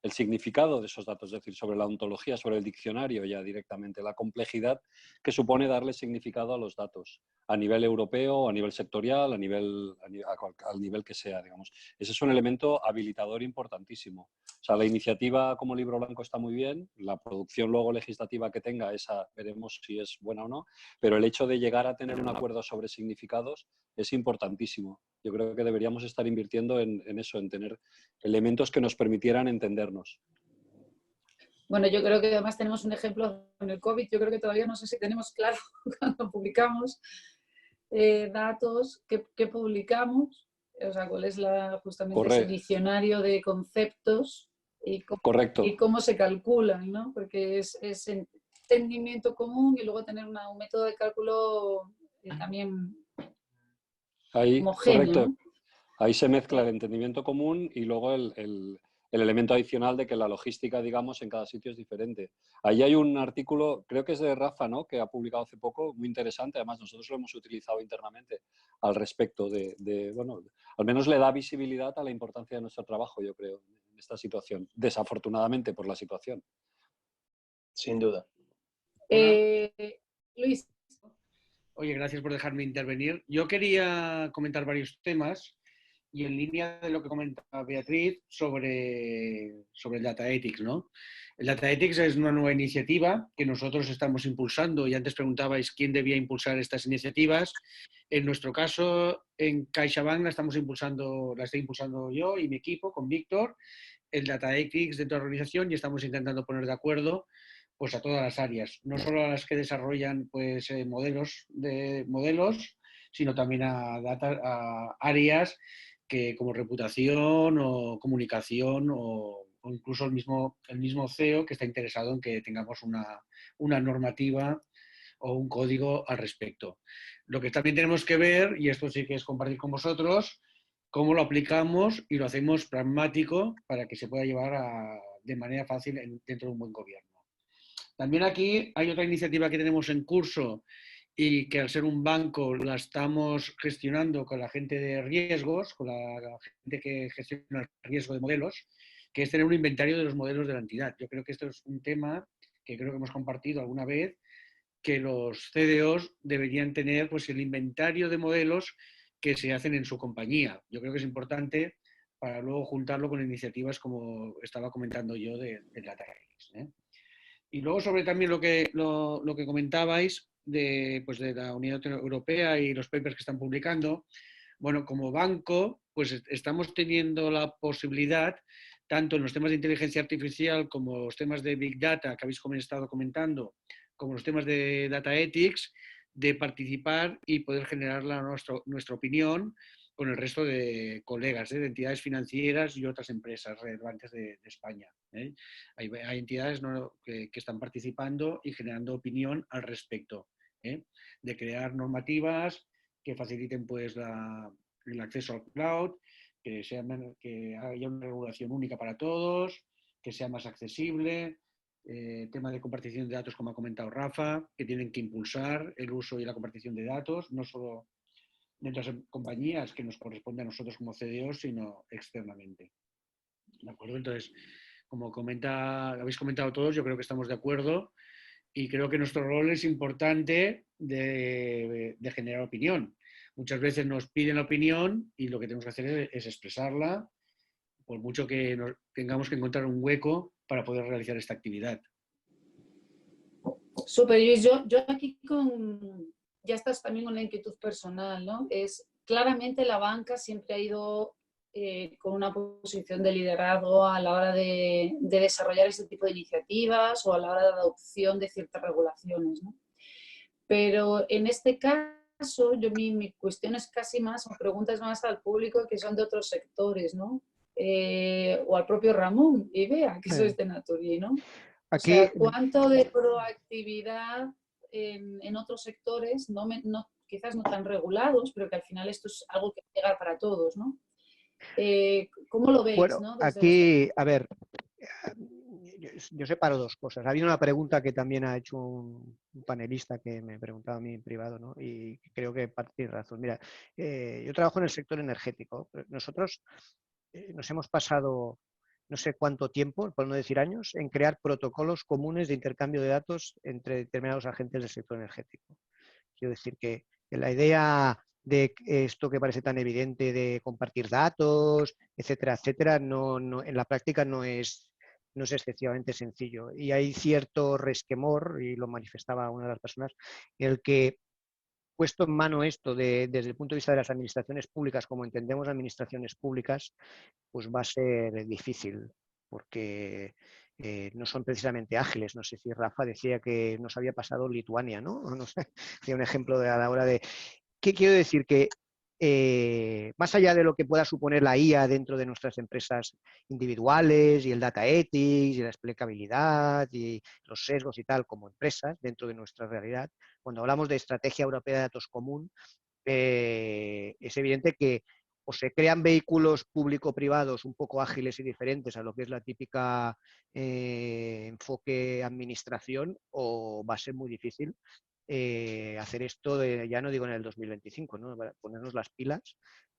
el significado de esos datos, es decir, sobre la ontología, sobre el diccionario ya directamente, la complejidad que supone darle significado a los datos a nivel europeo, a nivel sectorial, al nivel que sea, digamos. Ese es un elemento habilitador importantísimo. O sea, la iniciativa como libro blanco está muy bien, la producción luego legislativa que tenga, esa veremos si es buena o no, pero el hecho de llegar a tener un acuerdo sobre significados es importantísimo. Yo creo que deberíamos estar invirtiendo en eso, en tener elementos que nos permitieran entendernos. Bueno, yo creo que además tenemos un ejemplo en el COVID. Yo creo que todavía no sé si tenemos claro cuando publicamos datos que publicamos, o sea, cuál es justamente ese diccionario de conceptos y cómo se calculan, ¿no? Porque es entendimiento común y luego tener un método de cálculo también homogéneo. Correcto. ¿No? Ahí se mezcla el entendimiento común y luego el elemento adicional de que la logística, digamos, en cada sitio es diferente. Ahí hay un artículo, creo que es de Rafa, ¿no?, que ha publicado hace poco, muy interesante. Además, nosotros lo hemos utilizado internamente al respecto bueno, al menos le da visibilidad a la importancia de nuestro trabajo, yo creo, en esta situación, desafortunadamente por la situación. Sin duda. Luis. Oye, gracias por dejarme intervenir. Yo quería comentar varios temas y en línea de lo que comentaba Beatriz sobre el Data Ethics, ¿no? El Data Ethics es una nueva iniciativa que nosotros estamos impulsando y antes preguntabais quién debía impulsar estas iniciativas. En nuestro caso, en CaixaBank la estoy impulsando yo y mi equipo con Víctor, el Data Ethics dentro de la organización, y estamos intentando poner de acuerdo pues a todas las áreas, no solo a las que desarrollan pues modelos, sino también a áreas que como reputación o comunicación o incluso el mismo CEO que está interesado en que tengamos una normativa o un código al respecto. Lo que también tenemos que ver, y esto sí que es compartir con vosotros, cómo lo aplicamos y lo hacemos pragmático para que se pueda llevar de manera fácil dentro de un buen gobierno. También aquí hay otra iniciativa que tenemos en curso y que al ser un banco la estamos gestionando con la gente de riesgos, con la gente que gestiona el riesgo de modelos, que es tener un inventario de los modelos de la entidad. Yo creo que esto es un tema que creo que hemos compartido alguna vez, que los CDOs deberían tener pues, el inventario de modelos que se hacen en su compañía. Yo creo que es importante para luego juntarlo con iniciativas como estaba comentando yo de Data Ethics. Y luego sobre también lo que comentabais de la Unión Europea y los papers que están publicando. Bueno, como banco, pues estamos teniendo la posibilidad, tanto en los temas de inteligencia artificial como los temas de Big Data que habéis estado comentando, como los temas de Data Ethics, de participar y poder generar nuestra opinión con el resto de colegas, de entidades financieras y otras empresas relevantes de España. Hay entidades que están participando y generando opinión al respecto, de crear normativas que faciliten pues, el acceso al cloud, que haya una regulación única para todos, que sea más accesible, tema de compartición de datos, como ha comentado Rafa, que tienen que impulsar el uso y la compartición de datos, no solo dentro de las compañías que nos corresponde a nosotros como CDOs, sino externamente. ¿De acuerdo? Entonces, como habéis comentado todos, yo creo que estamos de acuerdo y creo que nuestro rol es importante de generar opinión. Muchas veces nos piden la opinión y lo que tenemos que hacer es expresarla, por mucho que tengamos que encontrar un hueco para poder realizar esta actividad. Súper, Luis. Yo aquí ya estás también con la inquietud personal, ¿no? Claramente la banca siempre ha ido con una posición de liderazgo a la hora de desarrollar este tipo de iniciativas o a la hora de la adopción de ciertas regulaciones, ¿no? Pero en este caso, mi cuestión es casi más, o preguntas más al público que son de otros sectores, ¿no? O al propio Ramón y Bea, que sois de Naturgy, ¿no? Aquí... O sea, ¿cuánto de proactividad en otros sectores, quizás no tan regulados, pero que al final esto es algo que llega para todos, ¿no? ¿Cómo lo veis? Bueno, ¿no? aquí, a ver, yo separo dos cosas. Ha habido una pregunta que también ha hecho un panelista que me preguntaba a mí en privado, ¿no? Y creo que tiene razón. Mira, yo trabajo en el sector energético. Nosotros nos hemos pasado no sé cuánto tiempo, por no decir años, en crear protocolos comunes de intercambio de datos entre determinados agentes del sector energético. Quiero decir que la idea de esto que parece tan evidente de compartir datos, etcétera, etcétera, en la práctica no es excesivamente sencillo. Y hay cierto resquemor, y lo manifestaba una de las personas, el que puesto en mano esto desde el punto de vista de las administraciones públicas, como entendemos administraciones públicas, pues va a ser difícil, porque no son precisamente ágiles. No sé si Rafa decía que nos había pasado Lituania, ¿no? No sé, hacía un ejemplo a la hora de... ¿Qué quiero decir? Que más allá de lo que pueda suponer la IA dentro de nuestras empresas individuales y el data ethics y la explicabilidad y los sesgos y tal como empresas dentro de nuestra realidad, cuando hablamos de estrategia europea de datos común, es evidente que o se crean vehículos público-privados un poco ágiles y diferentes a lo que es la típica enfoque administración, o va a ser muy difícil hacer esto, ya no digo en el 2025, ¿no? Ponernos las pilas,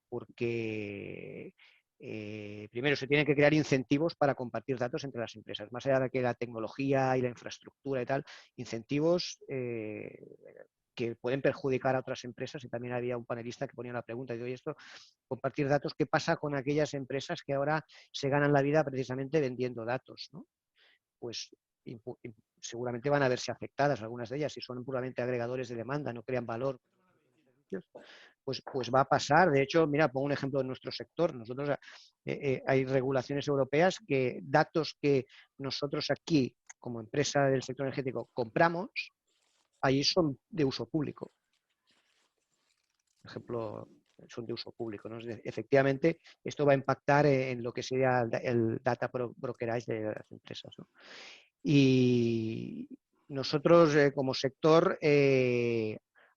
porque primero se tienen que crear incentivos para compartir datos entre las empresas, más allá de que la tecnología y la infraestructura y tal, incentivos que pueden perjudicar a otras empresas. Y también había un panelista que ponía la pregunta de, oye, esto, compartir datos, ¿qué pasa con aquellas empresas que ahora se ganan la vida precisamente vendiendo datos, ¿no? Pues seguramente van a verse afectadas algunas de ellas, si son puramente agregadores de demanda, no crean valor, pues va a pasar. De hecho, mira, pongo un ejemplo de nuestro sector. Nosotros hay regulaciones europeas que datos que nosotros aquí, como empresa del sector energético, compramos, allí son de uso público. Por ejemplo, son de uso público, ¿no? Efectivamente, esto va a impactar en lo que sería el data brokerage de las empresas, ¿no? Y nosotros, como sector,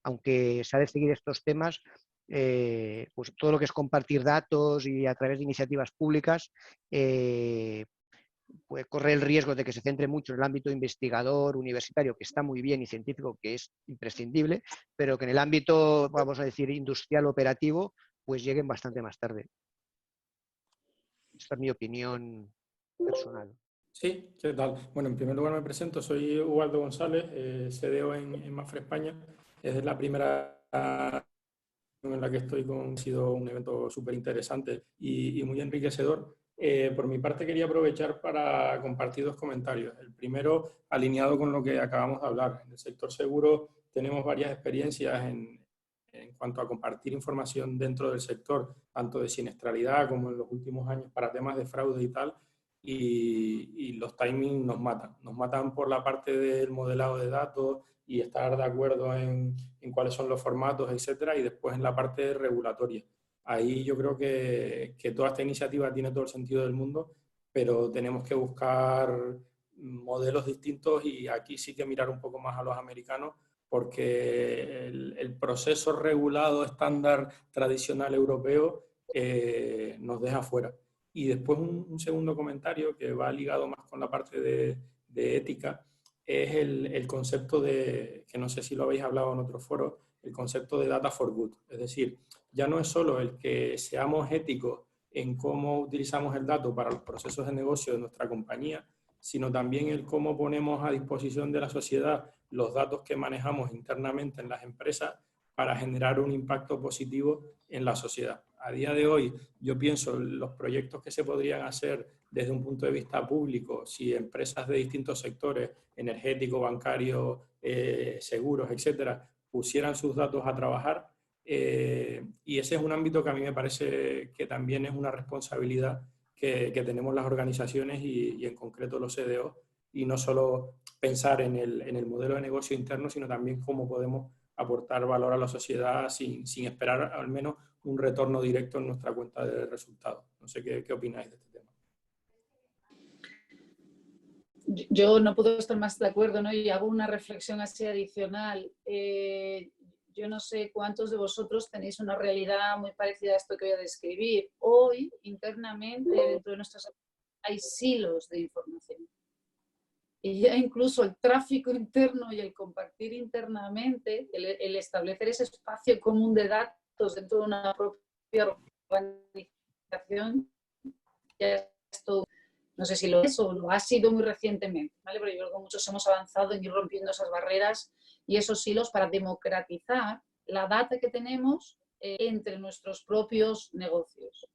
aunque se ha de seguir estos temas, pues todo lo que es compartir datos y a través de iniciativas públicas, puede correr el riesgo de que se centre mucho en el ámbito investigador, universitario, que está muy bien, y científico, que es imprescindible, pero que en el ámbito, vamos a decir, industrial, operativo, pues lleguen bastante más tarde. Esta es mi opinión personal. Sí, ¿qué tal? Bueno, en primer lugar me presento, soy Ubaldo González, CDO en Mapfre España. Es la primera en la que estoy ha sido un evento súper interesante y muy enriquecedor. Por mi parte quería aprovechar para compartir dos comentarios. El primero, alineado con lo que acabamos de hablar. En el sector seguro tenemos varias experiencias en cuanto a compartir información dentro del sector, tanto de siniestralidad como en los últimos años para temas de fraude y tal, y los timings nos matan por la parte del modelado de datos y estar de acuerdo en cuáles son los formatos, etcétera, y después en la parte regulatoria. Ahí yo creo que toda esta iniciativa tiene todo el sentido del mundo, pero tenemos que buscar modelos distintos, y aquí sí que mirar un poco más a los americanos, porque el proceso regulado estándar tradicional europeo nos deja fuera. Y después un segundo comentario que va ligado más con la parte de ética, es el concepto de, que no sé si lo habéis hablado en otro foro, el concepto de data for good. Es decir, ya no es solo el que seamos éticos en cómo utilizamos el dato para los procesos de negocio de nuestra compañía, sino también el cómo ponemos a disposición de la sociedad los datos que manejamos internamente en las empresas para generar un impacto positivo en la sociedad. A día de hoy, yo pienso en los proyectos que se podrían hacer desde un punto de vista público, si empresas de distintos sectores, energético, bancario, seguros, etcétera, pusieran sus datos a trabajar. Y ese es un ámbito que a mí me parece que también es una responsabilidad que tenemos las organizaciones y en concreto los CDO, y no solo pensar en el modelo de negocio interno, sino también cómo podemos aportar valor a la sociedad sin esperar al menos un retorno directo en nuestra cuenta de resultados. No sé qué opináis de este tema. Yo no puedo estar más de acuerdo, ¿no? Y hago una reflexión así adicional. Yo no sé cuántos de vosotros tenéis una realidad muy parecida a esto que voy a describir. Hoy, internamente, dentro de nuestras hay silos de información. Y ya incluso el tráfico interno y el compartir internamente, el establecer ese espacio común de datos dentro de una propia organización, ya es todo. No sé si lo es o lo ha sido muy recientemente, ¿vale? Pero yo creo que muchos hemos avanzado en ir rompiendo esas barreras y esos hilos para democratizar la data que tenemos entre nuestros propios negocios.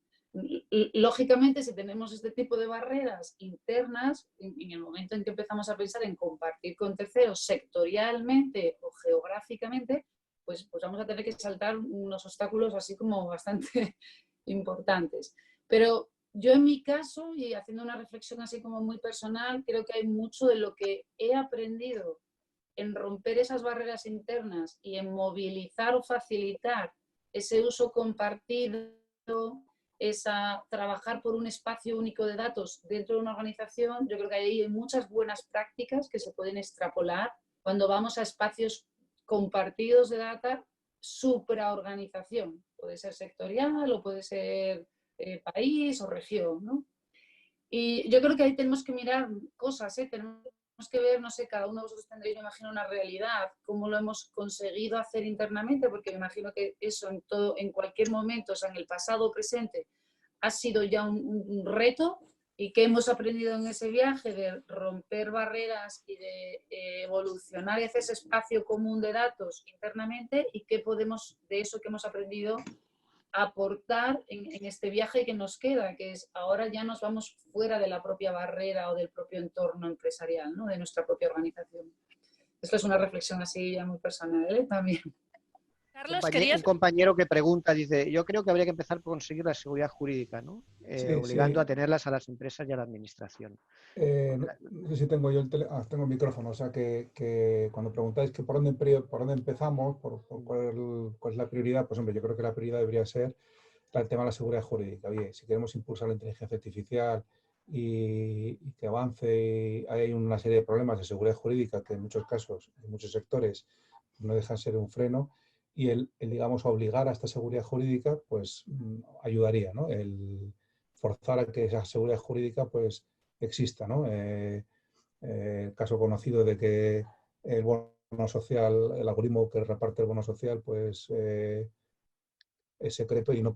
Lógicamente, si tenemos este tipo de barreras internas, en el momento en que empezamos a pensar en compartir con terceros sectorialmente o geográficamente, pues vamos a tener que saltar unos obstáculos así como bastante importantes. Pero Yo en mi caso, y haciendo una reflexión así como muy personal, creo que hay mucho de lo que he aprendido en romper esas barreras internas y en movilizar o facilitar ese uso compartido, trabajar por un espacio único de datos dentro de una organización. Yo creo que ahí hay muchas buenas prácticas que se pueden extrapolar cuando vamos a espacios compartidos de data, supraorganización. Puede ser sectorial o puede ser país o región, ¿no? Y yo creo que ahí tenemos que mirar cosas, tenemos que ver, no sé, cada uno de vosotros tendréis, me imagino, una realidad, cómo lo hemos conseguido hacer internamente, porque me imagino que eso en cualquier momento, o sea, en el pasado o presente, ha sido ya un reto, y qué hemos aprendido en ese viaje de romper barreras y de evolucionar hacia ese espacio común de datos internamente, y qué podemos, de eso que hemos aprendido, aportar en este viaje que nos queda, que es ahora ya nos vamos fuera de la propia barrera o del propio entorno empresarial, ¿no? De nuestra propia organización. Esto es una reflexión así ya muy personal, también. Carlos, Un compañero que pregunta, dice, yo creo que habría que empezar por conseguir la seguridad jurídica, ¿no? Obligando a tenerlas a las empresas y a la administración. No sé si tengo yo tengo el micrófono, o sea que cuando preguntáis que por dónde empezamos, cuál es la prioridad, pues hombre, yo creo que la prioridad debería ser el tema de la seguridad jurídica. Oye, si queremos impulsar la inteligencia artificial y que avance, hay una serie de problemas de seguridad jurídica que en muchos casos, en muchos sectores, no dejan ser un freno, y digamos, obligar a esta seguridad jurídica, pues ayudaría, ¿no? El forzar a que esa seguridad jurídica, pues, exista, ¿no? El caso conocido de que el bono social, el algoritmo que reparte el bono social, pues es secreto y no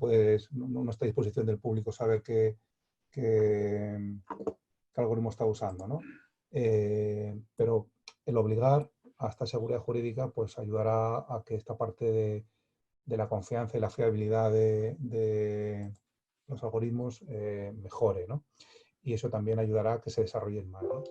está a disposición del público saber qué algoritmo está usando, ¿no? Pero el obligar a esta seguridad jurídica, pues ayudará a que esta parte de la confianza y la fiabilidad de los algoritmos mejore, ¿no? Y eso también ayudará a que se desarrollen más, ¿no?